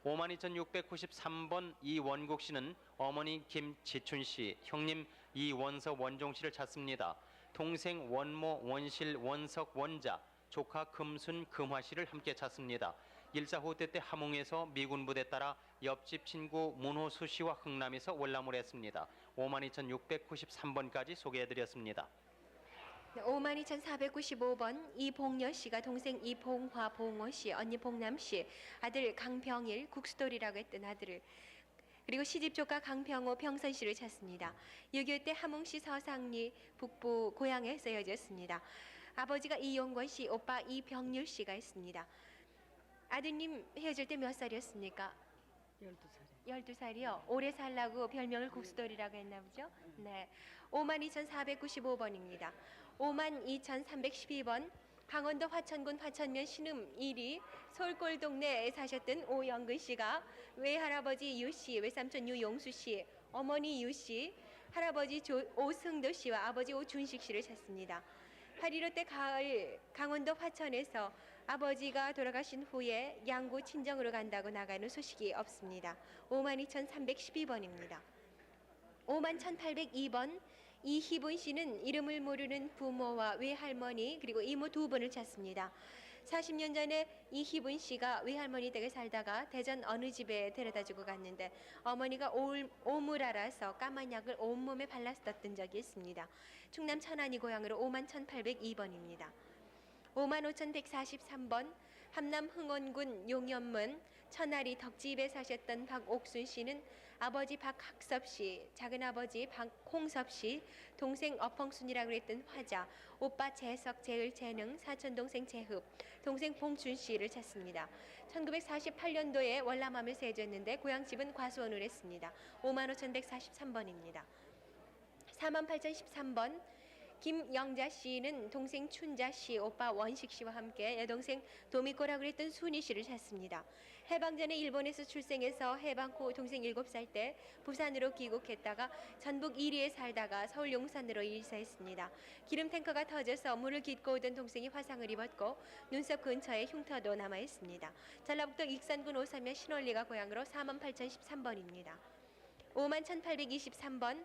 52,693번 이원국 씨는 어머니 김지춘 씨, 형님 이원석 원종 씨를 찾습니다. 동생 원모, 원실, 원석, 원자, 조카 금순, 금화 씨를 함께 찾습니다. 일사 후퇴 때 함흥에서 미군 부대 따라 옆집 친구 문호수 씨와 흥남에서 월남을 했습니다. 52,693번까지 소개해드렸습니다. 52,495번 이봉여 씨가 동생 이봉화 봉호 씨, 언니 봉남 씨, 아들 강병일 국수돌이라고 했던 아들을, 그리고 시집 조카 강병호 병선 씨를 찾습니다. 6.25 때 함흥시 서상리 북부 고향에서 헤어졌습니다. 아버지가 이용권 씨, 오빠 이병률 씨가 있습니다. 아드님 헤어질 때 몇 살이었습니까? 12살이요. 오래 살라고 별명을 국수돌이라고 했나 보죠? 네. 52,495번입니다. 52,312번 강원도 화천군 화천면 신음 1위 서울골 동네에 사셨던 오영근 씨가 외할아버지 유 씨, 외삼촌 유용수 씨, 어머니 유 씨, 할아버지 오승도 씨와 아버지 오준식 씨를 찾습니다. 8.15 때 가을 강원도 화천에서 아버지가 돌아가신 후에 양구 친정으로 간다고 나가는 소식이 없습니다. 52,312번입니다. 51,802번 이희분 씨는 이름을 모르는 부모와 외할머니 그리고 이모 두 분을 찾습니다. 40년 전에 이희분 씨가 외할머니 댁에 살다가 대전 어느 집에 데려다주고 갔는데 어머니가 오물 알아서 까만 약을 온몸에 발랐었던 적이 있습니다. 충남 천안이 고향으로 51,802번입니다. 55,143번 함남 흥원군 용연문 천아리 덕집에 사셨던 박옥순 씨는 아버지 박학섭 씨, 작은아버지 박홍섭 씨, 동생 어펑순이라고 했던 화자, 오빠 재석, 재을, 재능, 사촌동생 재흡, 동생 봉준 씨를 찾습니다. 1948년도에 월남함에서 헤어졌는데 고향집은 과수원을 했습니다. 55,143번입니다. 48,013번 김영자 씨는 동생 춘자 씨, 오빠 원식 씨와 함께 여동생 도미꼬라고 했던 순희 씨를 찾습니다. 해방 전에 일본에서 출생해서 해방 후 동생 7살 때 부산으로 귀국했다가 전북 1위에 살다가 서울 용산으로 이사했습니다. 기름 탱커가 터져서 물을 깃고 오던 동생이 화상을 입었고 눈썹 근처에 흉터도 남아있습니다. 전라북도 익산군 오사면 신월리가 고향으로 48,013번입니다. 51,823번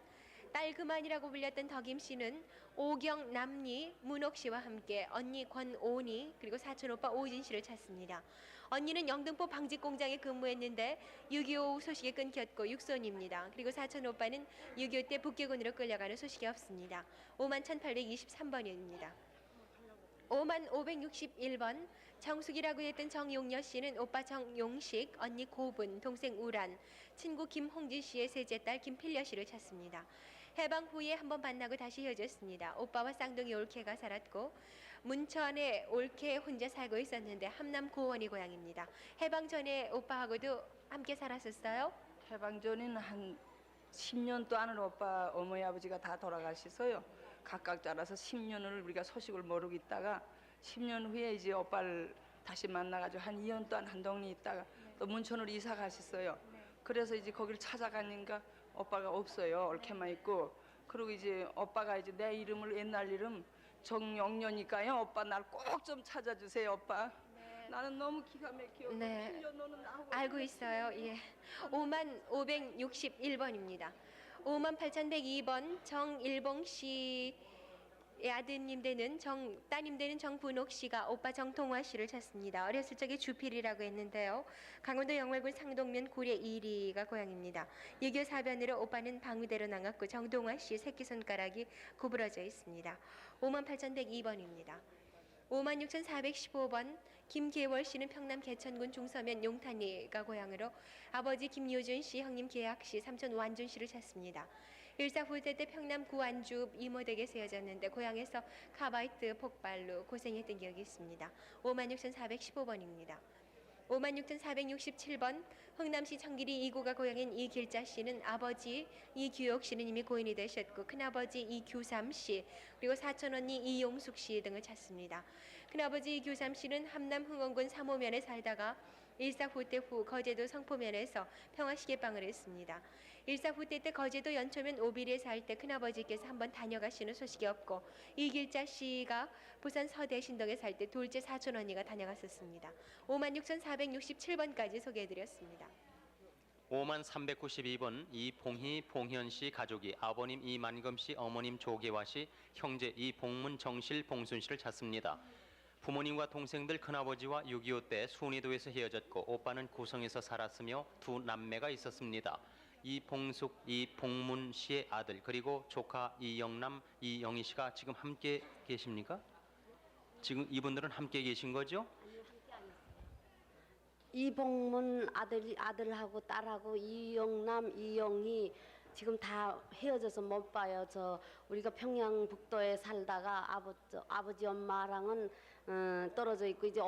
딸 그만이라고 불렸던 덕임 씨는 오경 남리 문옥 씨와 함께 언니 권오니 그리고 사촌 오빠 오진 씨를 찾습니다. 언니는 영등포 방직 공장에 근무했는데 6.25 소식이 끊겼고 육손입니다. 그리고 사촌 오빠는 6.25 때 북계군으로 끌려가는 소식이 없습니다. 51,823번입니다. 51,561번 정숙이라고 했던 정용여 씨는 오빠 정용식, 언니 고분, 동생 우란, 친구 김홍진 씨의 셋째 딸 김필려 씨를 찾습니다. 해방 후에 한번 만나고 다시 헤어졌습니다. 오빠와 쌍둥이 올케가 살았고 문천에 올케 혼자 살고 있었는데 함남 고원이 고향입니다. 해방 전에 오빠하고도 함께 살았었어요? 해방 전에는 한 10년 동안은 오빠 어머니 아버지가 다 돌아가셔서요. 각각 자라서 10년을 우리가 소식을 모르고 있다가 10년 후에 이제 오빠를 다시 만나가지고 한 2년 동안 한동리 있다가 또 문천으로 이사 가셨어요. 그래서 이제 거기를 찾아가니까 오빠가 없어요. 올케만 있고. 그리고 이제 오빠가 이제 내 이름을 옛날 이름 정영녀니까요. 오빠 날 꼭 좀 찾아주세요, 오빠. 네. 나는 너무 기가 막혀. 네. 알고 있어요. 예. 51,561번입니다. 58,102번 정일봉 씨의 아드님 되는 따님 되는 정분옥 씨가 오빠 정통화 씨를 찾습니다. 어렸을 적에 주필이라고 했는데요. 강원도 영월군 상동면 구례 1위가 고향입니다. 6.25 사변으로 오빠는 방위대로 나갔고 정동화 씨 새끼손가락이 구부러져 있습니다. 58,102번입니다. 56,415번 김계월 씨는 평남 개천군 중서면 용탄리가 고향으로 아버지 김효준 씨, 형님 계학 씨, 삼촌 완준 씨를 찾습니다. 일사후퇴 때 평남 구안주 이모댁에서 헤어졌는데 고향에서 카바이트 폭발로 고생했던 기억이 있습니다. 56,415번입니다. 56,467번 흥남시 청길이 이구가 고향인 이길자 씨는 아버지 이규옥 씨는 이미 고인이 되셨고 큰아버지 이규삼 씨 그리고 사촌 언니 이용숙 씨 등을 찾습니다. 큰아버지 이규삼 씨는 함남 흥원군 3호면에 살다가 일사후퇴 후 거제도 성포면에서 평화시계방을 했습니다. 일사후퇴 때 거제도 연초면 오비리에 살 때 큰아버지께서 한번 다녀가시는 소식이 없고 이길자 씨가 부산 서대신동에 살 때 둘째 사촌 언니가 다녀갔었습니다. 56,467번까지 소개해드렸습니다. 5392번 이봉희 봉현 씨 가족이 아버님 이만금 씨, 어머님 조계화 씨, 형제 이봉문 정실 봉순 씨를 찾습니다. 부모님과 동생들 큰아버지와 6.25 때 순이도에서 헤어졌고 오빠는 구성에서 살았으며 두 남매가 있었습니다. 이봉숙, 이봉문 씨의 아들 그리고 조카 이영남, 이영희 씨가 지금 함께 계십니까? 지금 이분들은 함께 계신 거죠? 이봉문 아들하고 딸하고 이영남, 이영희 지금 다 헤어져서 못 봐요. 우리가 평양북도에 살다가 아버지 엄마랑은 떨어져 있고 이제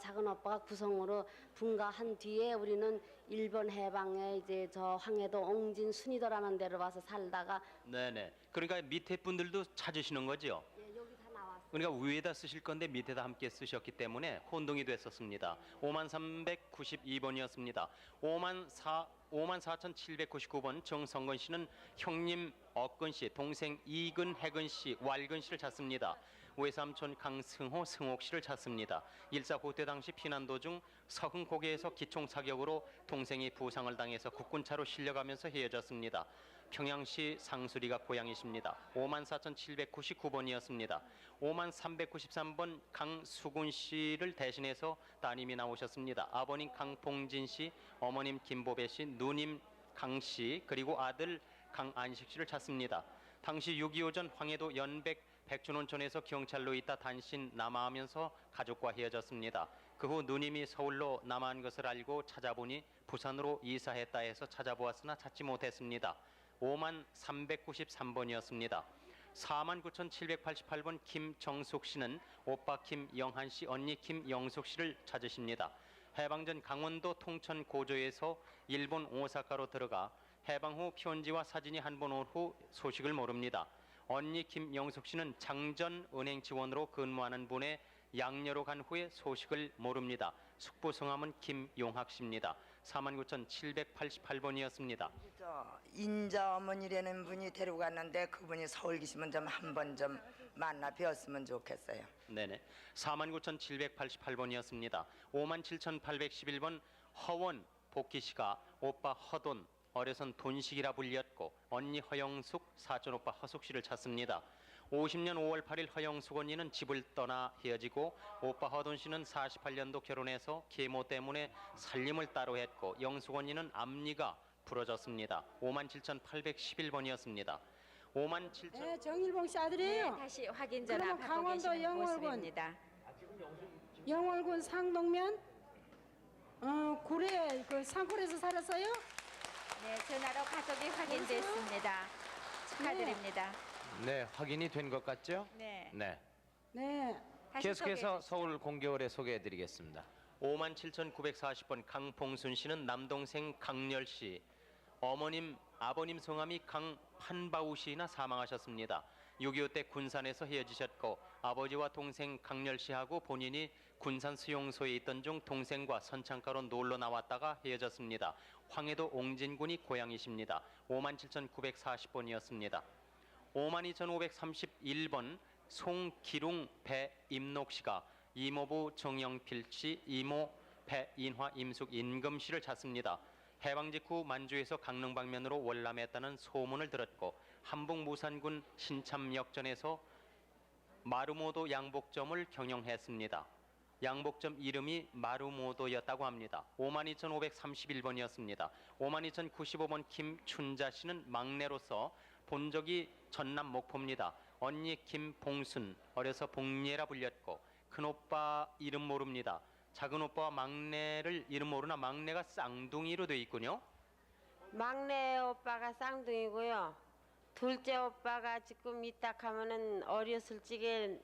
작은 오빠가 구성으로 분가한 뒤에 우리는 일본 해방에 이제 저 황해도 옹진 순이도라는 데로 와서 살다가 네네. 그러니까 밑에 분들도 찾으시는 거죠? 예, 여기 다 나왔어요. 그러니까 위에다 쓰실 건데 밑에다 함께 쓰셨기 때문에 혼동이 됐었습니다. 5392번이었습니다. 54,799번 정성건 씨는 형님 억근 씨, 동생 이근, 해근 씨, 왈근 씨를 찾습니다. 외삼촌 강승호, 승옥 씨를 찾습니다. 1.4 호퇴 당시 피난 도중 서흥고개에서 기총 사격으로 동생이 부상을 당해서 국군차로 실려가면서 헤어졌습니다. 평양시 상수리가 고향이십니다. 54,799번이었습니다. 5393번 강수군 씨를 대신해서 따님이 나오셨습니다. 아버님 강봉진 씨, 어머님 김보배 씨, 누님 강 씨, 그리고 아들 강안식 씨를 찾습니다. 당시 6.25 전 황해도 연백 백준원촌에서 경찰로 있다 단신 남하하면서 가족과 헤어졌습니다. 그 후 누님이 서울로 남아한 것을 알고 찾아보니 부산으로 이사했다 해서 찾아보았으나 찾지 못했습니다. 53,393번이었습니다. 49,788번 김정숙 씨는 오빠 김영한 씨, 언니 김영숙 씨를 찾으십니다. 해방전 강원도 통천 고조에서 일본 오사카로 들어가 해방 후 편지와 사진이 한 번 온 후 소식을 모릅니다. 언니 김영숙 씨는 장전은행 직원으로 근무하는 분의 양녀로 간 후에 소식을 모릅니다. 숙부 성함은 김용학 씨입니다. 49,788번이었습니다. 인자 어머니라는 분이 데리고 갔는데 그분이 서울 계시면 좀 한 번 좀 만나 뵈었으면 좋겠어요. 네네. 49,788번이었습니다. 57,811번 허원 복희 씨가 오빠 허돈, 어려선 돈식이라 불렸고 언니 허영숙, 사촌 오빠 허숙 씨를 찾습니다. 50년 5월 8일 허영숙 언니는 집을 떠나 헤어지고 오빠 허돈 씨는 48년도 결혼해서 계모 때문에 살림을 따로 했고 영숙 언니는 앞니가 부러졌습니다. 57,811번이었습니다. 57,000 네, 정일봉 씨 아들이에요. 네, 다시 확인 전화 그러면 받고 강원도 계시는 영월군. 모습입니다. 영월군 상동면 고래 그 산골에서 살았어요? 네, 전화로 가족이 확인됐습니다. 축하드립니다. 네, 확인이 된 것 같죠? 네. 네. 네. 계속해서 서울 공개월에 소개해드리겠습니다. 57,940번 강봉순 씨는 남동생 강렬 씨, 아버님 성함이 강판바우 씨나 사망하셨습니다. 6.25 때 군산에서 헤어지셨고 아버지와 동생 강렬 씨하고 본인이 군산 수용소에 있던 중 동생과 선창가로 놀러 나왔다가 헤어졌습니다. 황해도 옹진군이 고향이십니다. 57,940번이었습니다. 52,531번 송기룽 배임록 씨가 이모부 정영필 씨, 이모 배인화 임숙 임금 씨를 찾습니다. 해방 직후 만주에서 강릉 방면으로 월남했다는 소문을 들었고 한북무산군 신참역전에서 마루모도 양복점을 경영했습니다. 양복점 이름이 마루모도였다고 합니다. 52,531번이었습니다. 52,095번 김춘자 씨는 막내로서 본적이 전남 목포입니다. 언니 김봉순, 어려서 봉예라 불렸고 큰오빠 이름 모릅니다. 작은 오빠와 막내를 이름 모르나 막내가 쌍둥이로 돼 있군요. 막내 오빠가 쌍둥이고요. 둘째 오빠가 지금 이따 가면은 어렸을 적에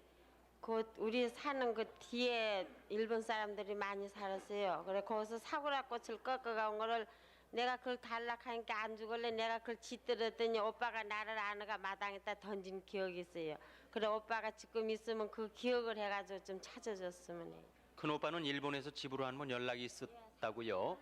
그 우리 사는 그 뒤에 일본 사람들이 많이 살았어요. 그래 거기서 사구라 꽃을 꺾어간 거를 내가 그걸 달락하니까 안 죽을래 내가 그걸 짓들었더니 오빠가 나를 안아가 마당에다 던진 기억이 있어요. 그래 오빠가 지금 있으면 그 기억을 해가지고 좀 찾아줬으면 해요. 큰오빠는 일본에서 집으로 한 번 연락이 있었다고요.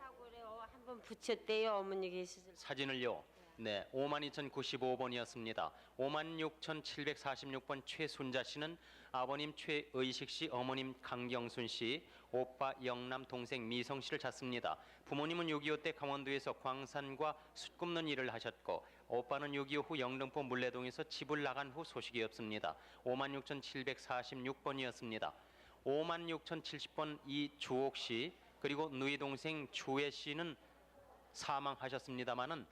한번 붙였대요 어머니 계시을 때. 사진을요. 네, 52,095번이었습니다. 56,746번 최순자 씨는 아버님 최의식 씨, 어머님 강경순 씨, 오빠 영남, 동생 미성 씨를 찾습니다. 부모님은 6.25 때 강원도에서 광산과 숯 굽는 일을 하셨고 오빠는 6.25 후 영등포 물레동에서 집을 나간 후 소식이 없습니다. 56,746번이었습니다. 56,070번 이주옥 씨, 그리고 누이 동생 주혜 씨는 사망하셨습니다마는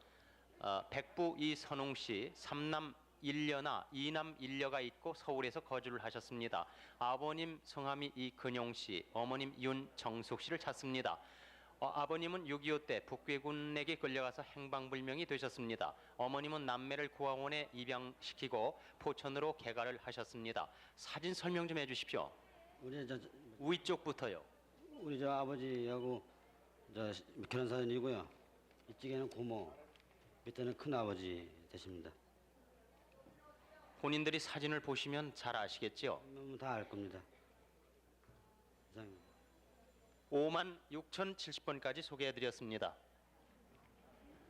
백부 이선웅 씨, 3남 1녀나 2남 1녀가 있고 서울에서 거주를 하셨습니다. 아버님 성함이 이근용 씨, 어머님 윤정숙 씨를 찾습니다. 아버님은 6.25 때 북괴군에게 끌려가서 행방불명이 되셨습니다. 어머님은 남매를 구황원에 입양시키고 포천으로 개가를 하셨습니다. 사진 설명 좀 해주십시오. 위쪽부터요. 우리 저 아버지하고 저 결혼 사진이고요. 이쪽에는 고모, 밑에는 큰 아버지 되십니다. 본인들이 사진을 보시면 잘 아시겠죠? 다 알 겁니다. 이상입니다. 56,070번까지 소개해드렸습니다.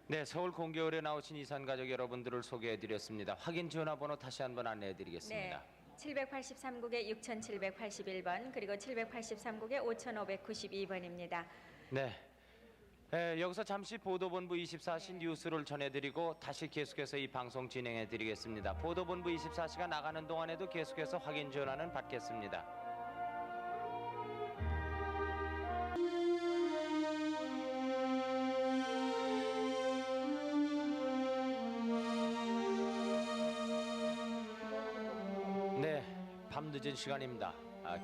네, 서울 공개홀에 나오신 이산가족 여러분들을 소개해드렸습니다. 확인 전화번호 다시 한번 안내해드리겠습니다. 네. 783국에 6781번 그리고 783국에 5592번입니다. 네. 여기서 잠시 보도본부 24시 뉴스를 전해드리고 다시 계속해서 이 방송 진행해드리겠습니다. 보도본부 24시가 나가는 동안에도 계속해서 확인 전화는 받겠습니다. 네, 밤늦은 시간입니다.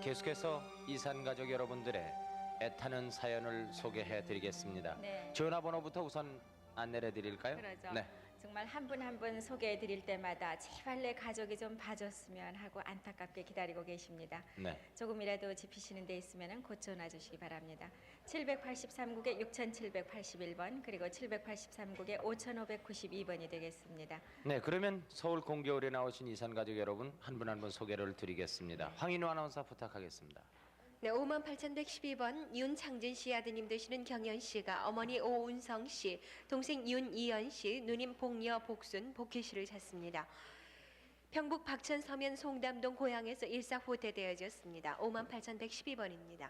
계속해서 이산가족 여러분들의 애타는 사연을 소개해드리겠습니다. 네. 전화번호부터 우선 안내를 해드릴까요? 그러죠. 네. 정말 한 분 한 분 소개해 드릴 때마다 제발 내 가족이 좀 봐줬으면 하고 안타깝게 기다리고 계십니다. 네. 조금이라도 짚히시는 데 있으면 곧 전화 주시기 바랍니다. 783국에 6781번 그리고 783국에 5592번이 되겠습니다. 네, 그러면 서울 공개홀에 나오신 이산가족 여러분 한 분 한 분 소개를 드리겠습니다. 황인우 아나운서 부탁하겠습니다. 네, 58,112번 윤창진 씨 아드님 되시는 경연 씨가 어머니 오운성 씨, 동생 윤이연 씨, 누님 복녀 복순 복희 씨를 찾습니다. 평북 박천 서면 송담동 고향에서 일사후퇴되어졌습니다. 58,112번입니다.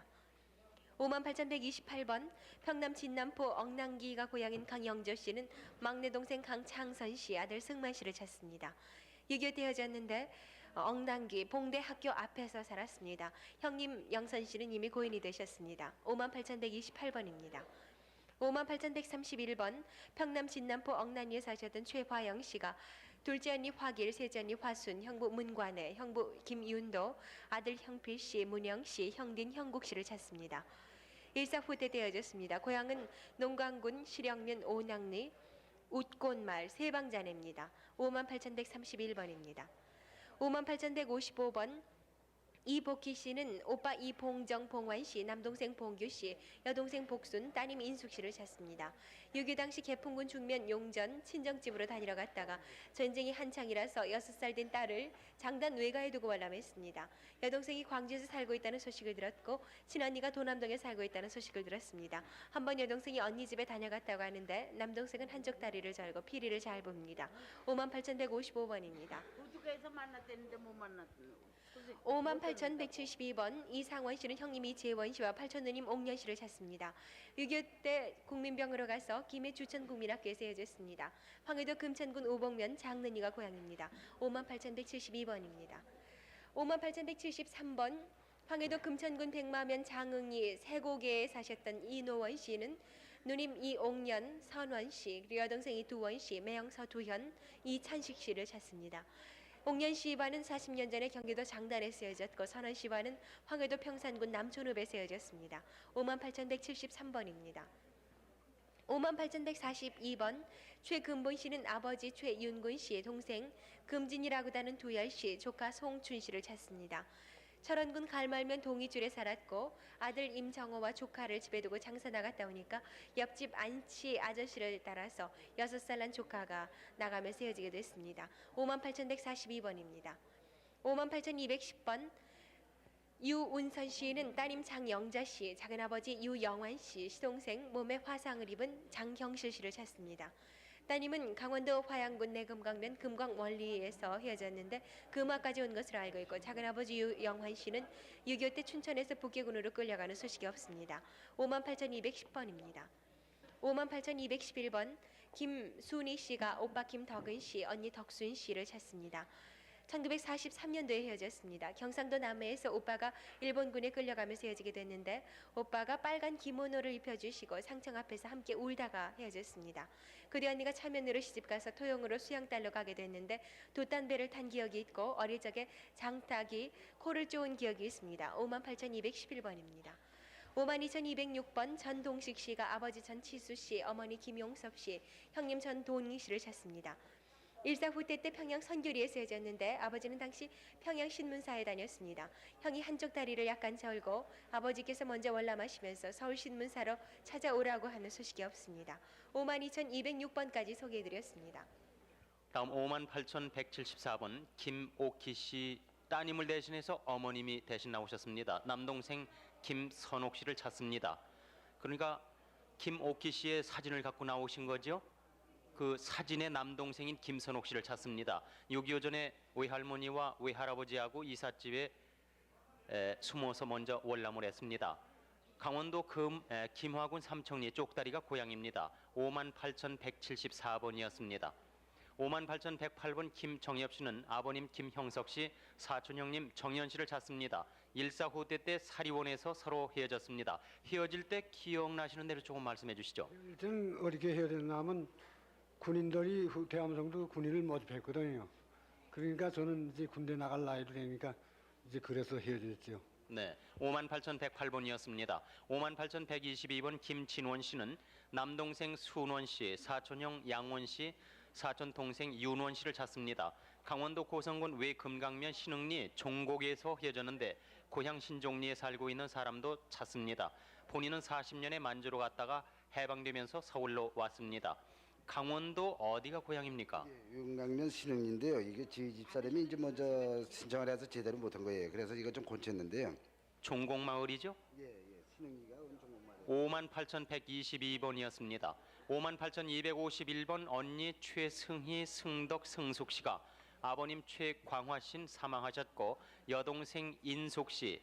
58,128번 평남 진남포 엉랑기가 고향인 강영조 씨는 막내 동생 강창선 씨, 아들 승만 씨를 찾습니다. 유교되어졌는데 엉랑기 봉대 학교 앞에서 살았습니다. 형님 영선 씨는 이미 고인이 되셨습니다. 58,128번입니다. 58,131번 평남 진남포 엉난리에 사셨던 최화영 씨가 둘째 언니 화길, 셋째 언니 화순, 형부 문관애, 형부 김윤도, 아들 형필 씨, 문영 씨, 형딘 형국 씨를 찾습니다. 일사후퇴되어졌습니다. 고향은 농광군 실영면 오낭리 웃꽃마을 세방자네입니다. 58,131번입니다. 58,155번 이복희 씨는 오빠 이봉정 봉환 씨, 남동생 봉규 씨, 여동생 복순, 따님 인숙 씨를 찾습니다. 6.25 당시 개풍군 중면 용전 친정집으로 다니러 갔다가 전쟁이 한창이라서 6살 된 딸을 장단 외가에 두고 관람했습니다. 여동생이 광주에서 살고 있다는 소식을 들었고 친언니가 도남동에 살고 있다는 소식을 들었습니다. 한번 여동생이 언니 집에 다녀갔다고 하는데 남동생은 한쪽 다리를 절고 피리를 잘 봅니다. 58,155번입니다. 우주가에서 만났다는데 못 만났던 58,172번 이상원 씨는 형님 이재원 씨와 팔촌 누님 옥년 씨를 찾습니다. 6.25 때 국민병으로 가서 김해 주천국민학교에서 헤어졌습니다. 황해도 금천군 오봉면 장는이가 고향입니다. 58,172번입니다. 58,173번 황해도 금천군 백마면 장흥리 세곡에 사셨던 이노원 씨는 누님 이옥년, 선원 씨, 그리고 여동생 이두원 씨, 매형 서두현, 이찬식 씨를 찾습니다. 옥년 씨와는 40년 전에 경기도 장단에 쓰여졌고 선원 씨와는 황해도 평산군 남촌읍에 쓰여졌습니다. 58,173번입니다. 58,142번 최금본 씨는 아버지 최윤군 씨의 동생 금진이라고 하는 두열 씨, 조카 송춘 씨를 찾습니다. 철원군 갈말면 동이줄에 살았고 아들 임정호와 조카를 집에 두고 장사 나갔다 오니까 옆집 안치 아저씨를 따라서 6살 난 조카가 나가면서 헤어지게 됐습니다. 58,142번입니다. 58,210번 유운선 씨는 따님 장영자 씨, 작은아버지 유영환 씨, 시동생 몸에 화상을 입은 장경실 씨를 찾습니다. 따님은 강원도 화양군 내금강면 금광원리에서 헤어졌는데 금화까지 온 것으로 알고 있고 작은아버지 유영환 씨는 6.25 때 춘천에서 북계군으로 끌려가는 소식이 없습니다. 58,210번입니다. 58,211번 김순희 씨가 오빠 김덕은 씨, 언니 덕순 씨를 찾습니다. 1943년도에 헤어졌습니다. 경상도 남해에서 오빠가 일본군에 끌려가면서 헤어지게 됐는데 오빠가 빨간 기모노를 입혀주시고 상청 앞에서 함께 울다가 헤어졌습니다. 그 뒤 언니가 차면으로 시집가서 토용으로 수양딸로 가게 됐는데 돛단배를 탄 기억이 있고 어릴 적에 장탁이 코를 쪼은 기억이 있습니다. 58,211번입니다. 52,206번 전동식 씨가 아버지 전치수 씨, 어머니 김용섭 씨, 형님 전동희 씨를 찾습니다. 일사 후퇴 때 평양 선교리에서 헤어졌는데 아버지는 당시 평양 신문사에 다녔습니다. 형이 한쪽 다리를 약간 절고 아버지께서 먼저 월남하시면서 서울 신문사로 찾아오라고 하는 소식이 없습니다. 52,206번까지 소개해드렸습니다. 다음 58,174번 김옥희 씨 따님을 대신해서 어머님이 대신 나오셨습니다. 남동생 김선옥 씨를 찾습니다. 그러니까 김옥희 씨의 사진을 갖고 나오신 거죠? 그 사진의 남동생인 김선옥 씨를 찾습니다. 6.25 전에 외할머니와 외할아버지하고 이삿집에 숨어서 먼저 월남을 했습니다. 강원도 김화군 삼청리 쪽다리가 고향입니다. 58,174번이었습니다. 58,108번 김정엽 씨는 아버님 김형석 씨, 사촌 형님 정연 씨를 찾습니다. 일사후퇴 때 사리원에서 서로 헤어졌습니다. 헤어질 때 기억나시는 대로 조금 말씀해 주시죠. 좀 어떻게 헤어졌냐면 군인들이 대함성도 군인을 모집했거든요. 그러니까 저는 이제 군대 나갈 나이도 되니까 이제 그래서 헤어졌죠. 네, 58,108번이었습니다. 58,122번 김진원 씨는 남동생 순원 씨, 사촌형 양원 씨, 사촌 동생 윤원 씨를 찾습니다. 강원도 고성군 외금강면 신흥리 종곡에서 헤어졌는데 고향 신종리에 살고 있는 사람도 찾습니다. 본인은 40년에 만주로 갔다가 해방되면서 서울로 왔습니다. 강원도 어디가 고향입니까? 윤강면 신흥인데요. 이게 저희 집사람이 이제 먼저 신청을 해서 제대로 못한 거예요. 그래서 이거 좀 고쳤는데요. 종곡마을이죠? 예, 신흥이가 종곡마을. 58,122번이었습니다. 58,251번 언니 최승희, 승덕, 승숙 씨가 아버님 최광화 씨는 사망하셨고 여동생 인숙 씨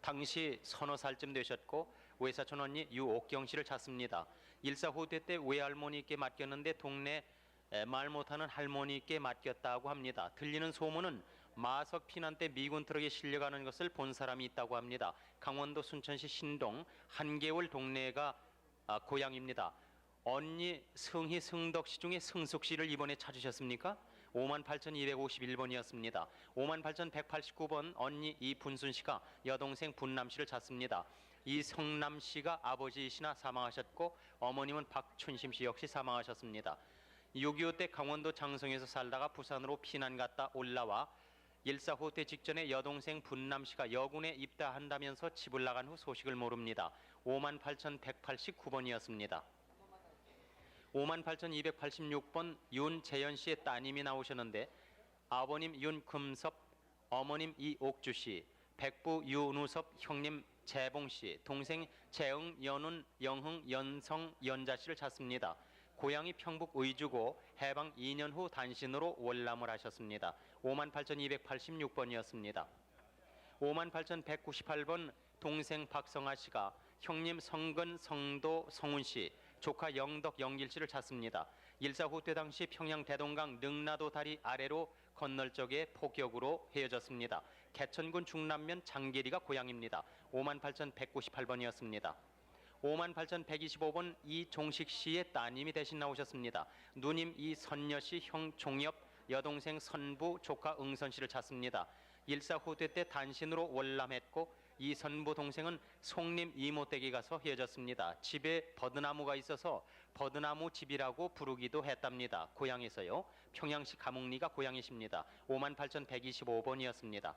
당시 서너 살쯤 되셨고 외사촌 언니 유옥경 씨를 찾습니다. 일사후퇴 때 외할머니께 맡겼는데 동네 말 못하는 할머니께 맡겼다고 합니다. 들리는 소문은 마석 피난 때 미군 트럭에 실려가는 것을 본 사람이 있다고 합니다. 강원도 순천시 신동 한개월 동네가 고향입니다. 언니 승희, 승덕 씨 중에 승숙 씨를 이번에 찾으셨습니까? 58,251번이었습니다. 58,189번 언니 이분순 씨가 여동생 분남 씨를 찾습니다. 이성남 씨가 아버지이시나 사망하셨고 어머님은 박춘심 씨 역시 사망하셨습니다. 6.25 때 강원도 장성에서 살다가 부산으로 피난 갔다 올라와 일사후퇴 직전에 여동생 분남 씨가 여군에 입대한다면서 집을 나간 후 소식을 모릅니다. 58,189번이었습니다. 58,286번 윤재현 씨의 따님이 나오셨는데 아버님 윤금섭, 어머님 이옥주 씨, 백부 윤우섭, 형님 재봉 씨, 동생 재응, 연운, 영흥, 연성, 연자 씨를 찾습니다. 고향이 평북 의주고 해방 2년 후 단신으로 월남을 하셨습니다. 58,286번이었습니다. 58,198번 동생 박성아 씨가 형님 성근, 성도, 성운 씨, 조카 영덕, 영길 씨를 찾습니다. 일사후퇴 당시 평양 대동강 능라도 다리 아래로 건널 적에 폭격으로 헤어졌습니다. 개천군 중남면 장계리가 고향입니다. 58,198번이었습니다. 58,125번 이종식 씨의 따님이 대신 나오셨습니다. 누님 이선녀 씨, 형 종엽, 여동생 선부, 조카 응선 씨를 찾습니다. 일사후퇴 때 단신으로 월남했고 이선부 동생은 송림 이모댁에 가서 헤어졌습니다. 집에 버드나무가 있어서 버드나무 집이라고 부르기도 했답니다. 고향에서요. 평양시 가목리가 고향이십니다. 58,125번이었습니다.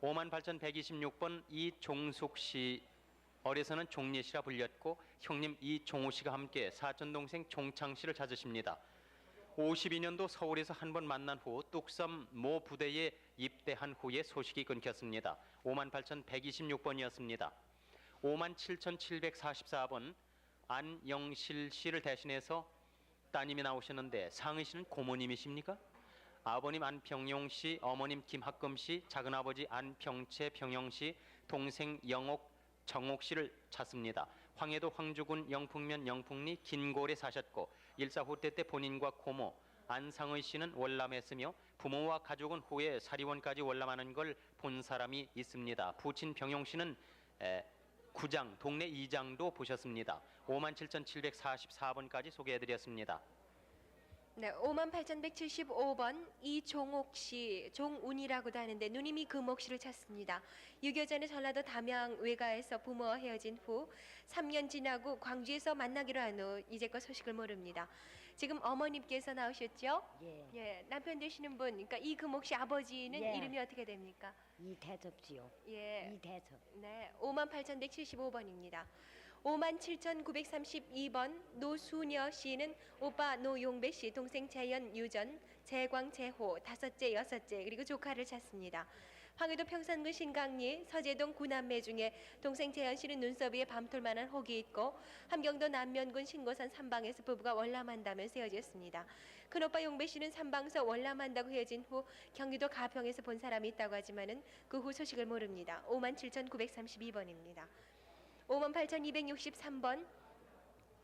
58,126번 이종숙 씨 어려서는 종례 씨라 불렸고 형님 이종호 씨가 함께 사촌 동생 종창 씨를 찾으십니다. 52년도 서울에서 한 번 만난 후 뚝섬 모 부대에 입대한 후에 소식이 끊겼습니다. 58,126번이었습니다. 57,744번 안영실 씨를 대신해서 따님이 나오셨는데 상희 씨는 고모님이십니까? 아버님 안평용 씨, 어머님 김학금 씨, 작은아버지 안평채 평영 씨, 동생 영옥 정옥 씨를 찾습니다. 황해도 황주군 영풍면 영풍리 긴골에 사셨고 일사후퇴 때 본인과 고모 안상의 씨는 월남했으며 부모와 가족은 후에 사리원까지 월남하는 걸 본 사람이 있습니다. 부친 병용 씨는 구장, 동네 이장도 보셨습니다. 57,744번까지 소개해드렸습니다. 네, 58,175번 이종옥 씨, 종운이라고도 하는데 누님이 금옥 씨를 찾습니다. 6.25 전에 전라도 담양 외가에서 부모와 헤어진 후 3년 지나고 광주에서 만나기로 한 후 이제껏 소식을 모릅니다. 지금 어머님께서 나오셨죠? 예. 남편 되시는 분, 그러니까 이금옥 씨 아버지는 예. 이름이 어떻게 됩니까? 이대접지요. 예. 이대접. 네, 58,175번입니다. 57,932번 노수녀 씨는 오빠 노용배 씨, 동생 재현, 유전, 재광, 재호, 다섯째, 여섯째 그리고 조카를 찾습니다. 황해도 평산군 신강리 서재동 구남매 중에 동생 재현 씨는 눈썹 위에 밤톨만한 혹이 있고 함경도 남면군 신고산 삼방에서 부부가 월남한다면서 헤어졌습니다. 큰오빠 용배 씨는 삼방서 월남한다고 헤어진 후 경기도 가평에서 본 사람이 있다고 하지만은 그 후 소식을 모릅니다. 57,932번입니다. 58,263번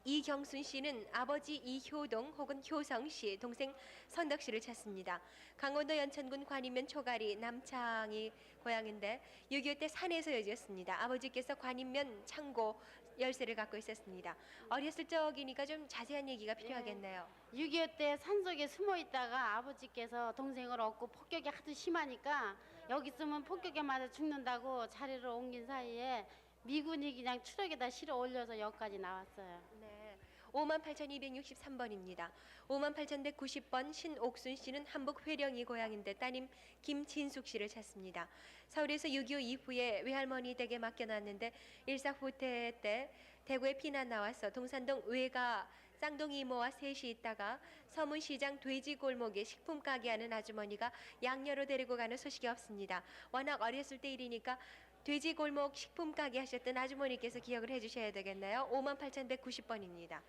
이경순 씨는 아버지 이효동 혹은 효성 씨, 동생 선덕 씨를 찾습니다. 강원도 연천군 관인면 초가리 남창이 고향인데 6.25 때 산에서 헤어졌습니다. 아버지께서 관인면 창고 열쇠를 갖고 있었습니다. 어렸을 적이니까 좀 자세한 얘기가 필요하겠네요. 6.25 때 산속에 숨어 있다가 아버지께서 동생을 얻고 폭격이 하도 심하니까 여기 있으면 폭격에 맞아 죽는다고 자리를 옮긴 사이에 미군이 그냥 트럭에다 실어 올려서 여기까지 나왔어요. 네. 58,263번입니다. 58,190번 신옥순 씨는 한북 회령이 고향인데 따님 김진숙 씨를 찾습니다. 서울에서 6.25 이후에 외할머니 댁에 맡겨놨는데 일사후퇴 때 대구에 피난 나와서 동산동 외가 쌍둥이 이모와 셋이 있다가 서문시장 돼지골목에 식품 가게 하는 아주머니가 양녀로 데리고 가는 소식이 없습니다. 워낙 어렸을 때 일이니까 돼지골목 식품 가게 하셨던 아주머니께서 기억을 해주셔야 되겠나요? 58,190번입니다.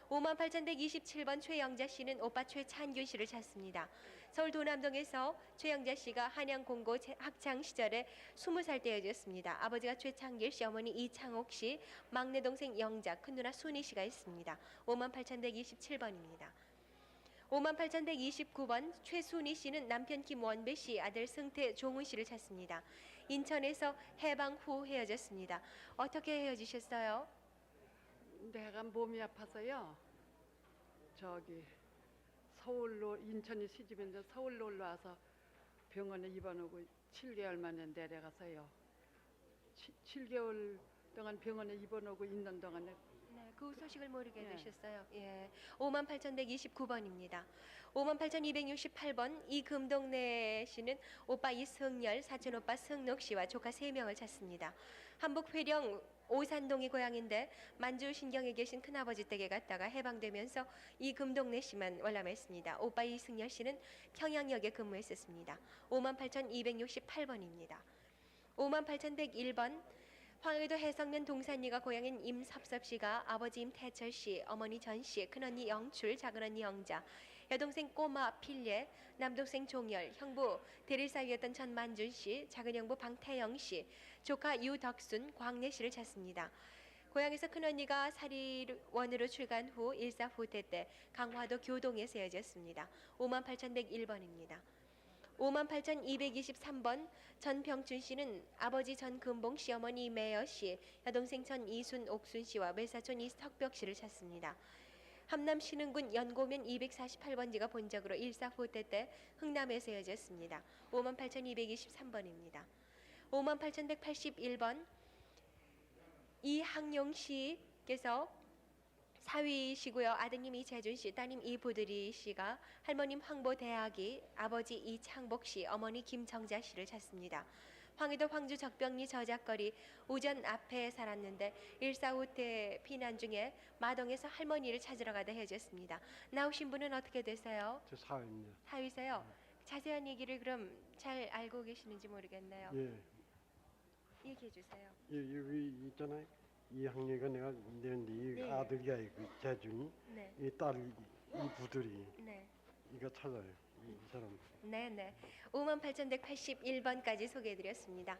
58,127번 최영자 씨는 오빠 최찬균 씨를 찾습니다. 서울 도남동에서 최영자 씨가 한양공고 학창 시절에 20살 때 헤어졌습니다. 아버지가 최창길 씨, 어머니 이창옥 씨, 막내 동생 영자, 큰누나 순희 씨가 있습니다. 58,127번입니다. 58,129번 최순희 씨는 남편 김원배 씨, 아들 승태 종훈 씨를 찾습니다. 인천에서 해방 후 헤어졌습니다. 어떻게 헤어지셨어요? 내가 몸이 아파서요. 저기 서울로 인천이 시집인데 서울로 올라와서 병원에 입원하고 7개월 만에 내려가서요. 7개월 동안 병원에 입원하고 있는 동안에 네, 그 소식을 모르게 되셨어요. 예. 58,129번입니다. 58,268번 이금동래 씨는 오빠 이승열, 사촌 오빠 승록 씨와 조카 3명을 찾습니다. 한북 회령 오산동이 고향인데 만주 신경에 계신 큰아버지 댁에 갔다가 해방되면서 이금동래 씨만 월남했습니다. 오빠 이승열 씨는 평양역에 근무했었습니다. 58,268번입니다. 58,101번 황해도 해성면 동산리가 고향인 임섭섭 씨가 아버지 임태철 씨, 어머니 전 씨, 큰언니 영출, 작은언니 영자, 여동생 꼬마 필예, 남동생 종열, 형부 대릴사위였던 전만준 씨, 작은형부 방태영 씨, 조카 유덕순, 광래 씨를 찾습니다. 고향에서 큰언니가 사리원으로 출간 후 일사후퇴 때 강화도 교동에서 헤어졌습니다. 58,101번입니다. 58,223번 전병춘 씨는 아버지 전금봉 씨, 어머니 매여 씨, 여동생 전이순 옥순 씨와 외사촌 이석벽 씨를 찾습니다. 함남 신흥군 연고면 248번지가 본적으로 일사후퇴 때 흥남에서 헤어졌습니다. 58,223번입니다. 58,181번 이항용 씨께서 사위시고요. 아드님 이재준 씨, 따님 이부드리 씨가 할머님 황보대학이, 아버지 이창복 씨, 어머니 김정자 씨를 찾습니다. 황해도 황주 적병리 저작거리 우전 앞에 살았는데 일사후퇴 피난 중에 마동에서 할머니를 찾으러 가다 헤어졌습니다. 나오신 분은 어떻게 되세요? 저 사위입니다. 사위세요? 자세한 얘기를 그럼 잘 알고 계시는지 모르겠네요. 예. 얘기해 주세요. 여기 있잖아요. 이 학년이가 내가 내는데 이 네. 아들이가 그 재준이, 네. 이 딸이 이 부들이, 네. 이거 찾아요. 이 사람. 네네. 58,181번까지 소개해드렸습니다.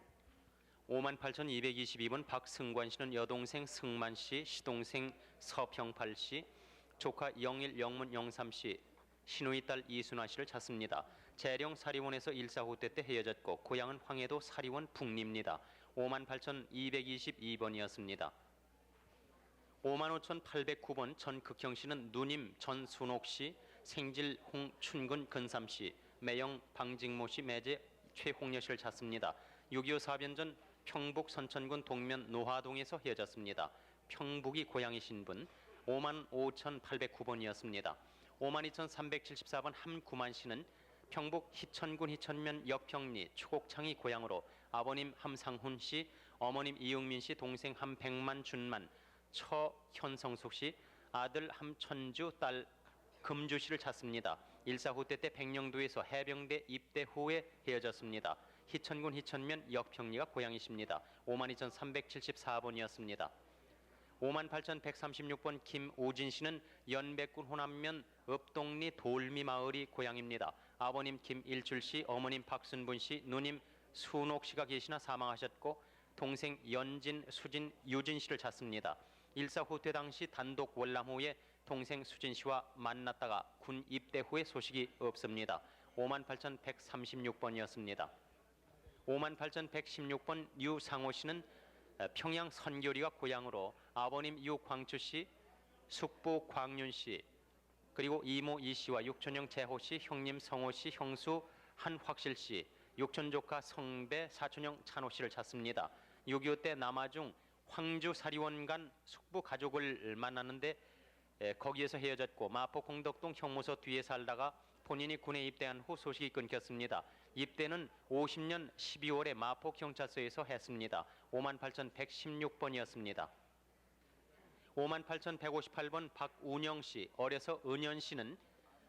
58,222번 박승관 씨는 여동생 승만 씨, 시동생 서평팔 씨, 조카 영일, 영문, 영삼 씨, 신우이 딸 이순아 씨를 찾습니다. 재령 사리원에서 일사후퇴 때 헤어졌고 고향은 황해도 사리원 북리입니다. 58,222번이었습니다. 55,809번 전극형 씨는 누님 전순옥 씨, 생질 홍춘근 근삼 씨, 매영 방직모 씨, 매제 최홍여 씨를 찾습니다. 6.25 사변 전 평북 선천군 동면 노화동에서 헤어졌습니다. 평북이 고향이신 분 55,809번이었습니다. 52,374번 함구만 씨는 평북 희천군 희천면 옆평리 추곡창이 고향으로 아버님 함상훈 씨, 어머님 이응민 씨, 동생 함백만 준만, 처현성숙 씨, 아들 함천주, 딸 금주 씨를 찾습니다. 일사후퇴 때 백령도에서 해병대 입대 후에 헤어졌습니다. 희천군 희천면 역평리가 고향이십니다. 52,374번이었습니다. 58,136번 김우진 씨는 연백군 호남면 읍동리 돌미 마을이 고향입니다. 아버님 김일줄 씨, 어머님 박순분 씨, 누님 순옥 씨가 계시나 사망하셨고 동생 연진, 수진, 유진 씨를 찾습니다. 일사후퇴 당시 단독 월남 후에 동생 수진 씨와 만났다가 군 입대 후에 소식이 없습니다. 58,136번이었습니다. 58,116번 유상호 씨는 평양 선교리가 고향으로 아버님 유광추 씨, 숙부 광윤 씨, 그리고 이모 이 씨와 육촌형 재호 씨, 형님 성호 씨, 형수 한확실 씨, 육촌조카 성배, 사촌형 찬호 씨를 찾습니다. 6.25 때 남아중 황주 사리원간 숙부 가족을 만났는데 거기에서 헤어졌고 마포 공덕동 형무소 뒤에 살다가 본인이 군에 입대한 후 소식이 끊겼습니다. 입대는 50년 12월에 마포 경찰서에서 했습니다. 58,116번이었습니다. 58,158번 박운영 씨, 어려서 은연 씨는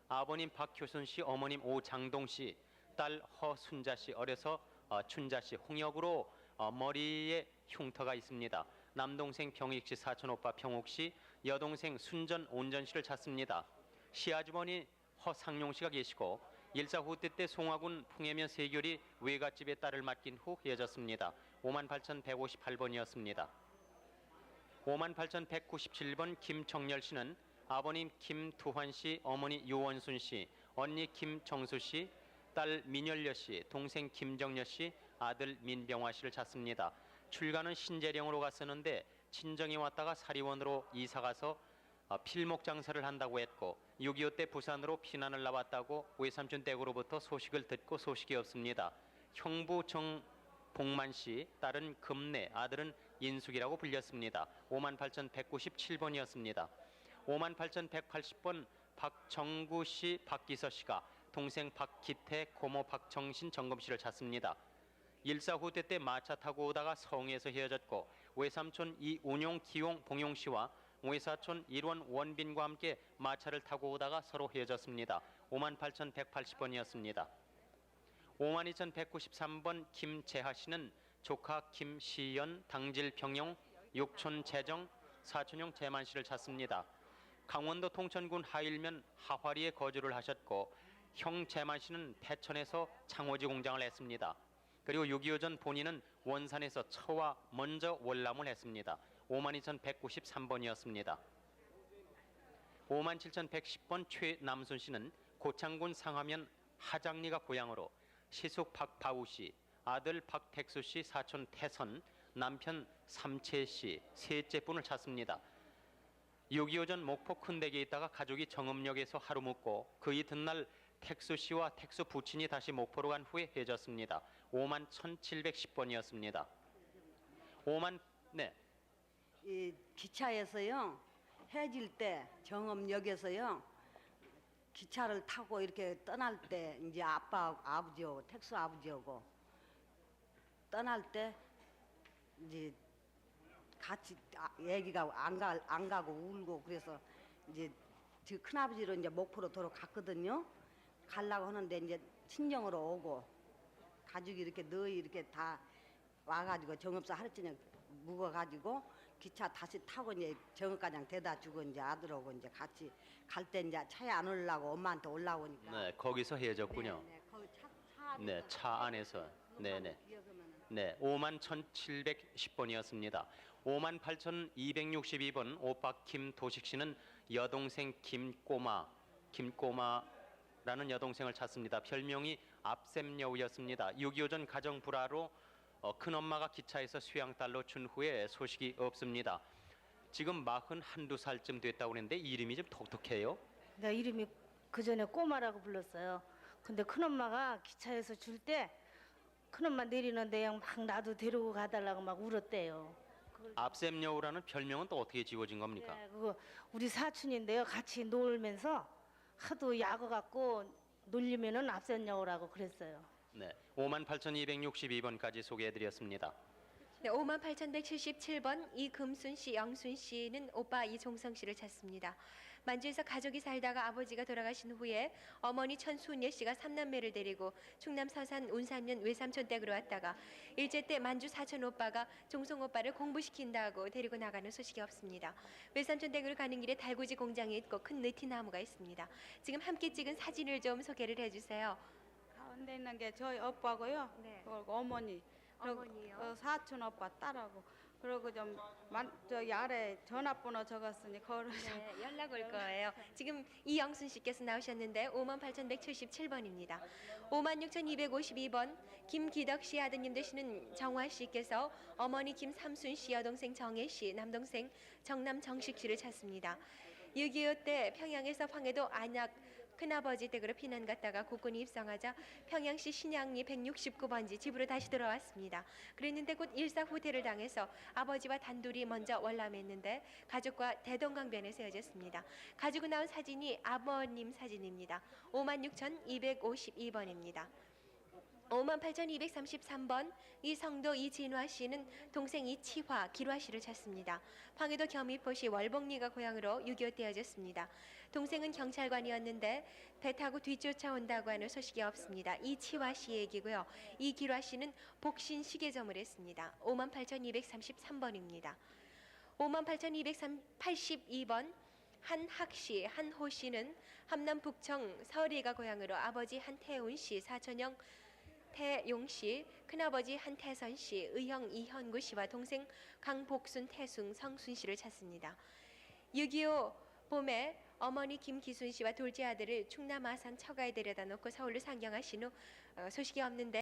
아버님 박효순 씨, 어머님 오장동 씨, 딸 허순자 씨, 어려서 춘자 씨, 홍역으로 머리에 흉터가 있습니다. 남동생 병익 씨, 사촌오빠 병옥 씨, 여동생 순전 온전 씨를 찾습니다. 시아주머니 허상용 씨가 계시고 일사후퇴 때 송화군 풍해면 세결이 외갓집의 딸을 맡긴 후 헤어졌습니다. 58,158번이었습니다. 58,197번 김정열 씨는 아버님 김두환 씨, 어머니 유원순 씨, 언니 김정수 씨, 딸 민열여 씨, 동생 김정여 씨, 아들 민병화 씨를 찾습니다. 출가는 신재령으로 갔었는데 친정에 왔다가 사리원으로 이사가서 필목 장사를 한다고 했고 6.25 때 부산으로 피난을 나왔다고 외삼촌 댁으로부터 소식을 듣고 소식이 없습니다. 형부 정복만 씨, 딸은 금내, 아들은 인숙이라고 불렸습니다. 58,197번이었습니다. 58,180번 박정구 씨, 박기서 씨가 동생 박기태, 고모 박정신, 정금 씨를 찾습니다. 일사후퇴 때 마차 타고 오다가 성에서 헤어졌고 외삼촌 이운용, 기용, 봉용 씨와 외사촌 일원 원빈과 함께 마차를 타고 오다가 서로 헤어졌습니다. 58,180번이었습니다. 52,193번 김재하 씨는 조카 김시연, 당질 평영, 육촌 재정, 사촌형 재만 씨를 찾습니다. 강원도 통천군 하일면 하화리에 거주를 하셨고 형 재만 씨는 패천에서 창호지 공장을 했습니다. 그리고 6.25 전 본인은 원산에서 처와 먼저 월남을 했습니다. 52,193번이었습니다. 57,110번 최남순 씨는 고창군 상하면 하장리가 고향으로 시숙 박바우 씨, 아들 박택수 씨, 사촌 태선, 남편 삼채 씨, 셋째 분을 찾습니다. 6.25 전 목포 큰댁에 있다가 가족이 정읍역에서 하루 묵고 그 이튿날 택수 씨와 택수 부친이 다시 목포로 간 후에 헤어졌습니다. 51,710번이었습니다. 이 기차에서요 헤어질 때 정읍역에서요 기차를 타고 이렇게 떠날 때 이제 아버지하고 택수 아버지하고 떠날 때 이제 같이 애기가 안 가고 울고 그래서 이제 저 큰아버지로 이제 목포로 돌아갔거든요. 가려고 하는데 이제 친정으로 오고 가족이 이렇게 너희 이렇게 다 와가지고 정읍사 하루 저녁 묵어가지고 기차 다시 타고 이제 정읍가장 대다 주고 이제 아들하고 이제 같이 갈 때 이제 차에 안 올라고 엄마한테 올라오니까. 네, 거기서 헤어졌군요. 네, 거기 차 네, 차 안에서. 네네. 네, 51,710번이었습니다. 58,262번 오빠 김도식 씨는 여동생 김꼬마 라는 여동생을 찾습니다. 별명이 앞샘여우였습니다. 6.25 전 가정 불화로 큰엄마가 기차에서 수양딸로 준 후에 소식이 없습니다. 지금 41~2살쯤 됐다고 그랬는데 이름이 좀 독특해요. 내 이름이 그 전에 꼬마라고 불렀어요. 근데 큰엄마가 기차에서 줄 때 큰엄마 내리는데 막 나도 데리고 가달라고 막 울었대요. 앞샘여우라는 별명은 또 어떻게 지워진 겁니까? 네, 그거 우리 사촌인데요. 같이 놀면서 하도 약어 갖고 놀리면은 앞선여우라고 그랬어요. 네, 58,262번까지 소개해드렸습니다. 네, 58,177번 이금순 씨, 영순 씨는 오빠 이종성 씨를 찾습니다. 만주에서 가족이 살다가 아버지가 돌아가신 후에 어머니 천순예 씨가 3남매를 데리고 충남 서산 운산면 외삼촌 댁으로 왔다가 일제 때 만주 사촌 오빠가 종성 오빠를 공부시킨다고 데리고 나가는 소식이 없습니다. 외삼촌 댁으로 가는 길에 달구지 공장이 있고 큰 느티나무가 있습니다. 지금 함께 찍은 사진을 좀 소개를 해주세요. 가운데 있는 게 저희 오빠고요. 네. 그리고 어머니. 그리고 어머니요. 사촌 오빠 딸하고. 그리고 저기 아래 전화번호 적었으니 그거를 네, 연락 올 거예요. 지금 이영순 씨께서 나오셨는데 58,177번입니다. 56,252번 김기덕 씨 아드님 되시는 정화 씨께서 어머니 김삼순 씨, 여동생 정혜 씨, 남동생 정남 정식 씨를 찾습니다. 6.25 때 평양에서 황해도 안약 큰아버지 댁으로 피난 갔다가 국군이 입성하자 평양시 신양리 169번지 집으로 다시 돌아왔습니다. 그랬는데 곧 일사 후퇴를 당해서 아버지와 단둘이 먼저 월남했는데 가족과 대동강변에서 헤어졌습니다. 가지고 나온 사진이 아버님 사진입니다. 56,252번입니다. 58,233번 이성도 이진화 씨는 동생 이치화, 기화 씨를 찾습니다. 황해도 겸이포시 월봉리가 고향으로 6.25 때 헤어졌습니다. 동생은 경찰관이었는데 배 타고 뒤쫓아온다고 하는 소식이 없습니다. 이치화 씨 얘기고요. 이기화 씨는 복신 시계점을 했습니다. 58,233번입니다. 58,282번 한학 씨, 한호 씨는 함남 북청 서리가 고향으로 아버지 한태훈 씨, 사촌형 태용 씨, 큰아버지 한태선 씨, 의형 이현구 씨와 동생 강복순, 태순, 성순 씨를 찾습니다. 6.25 봄에 어머니 김기순 씨와 둘째 아들을 충남 아산 처가에 데려다 놓고 서울로 상경하신 후 소식이 없는데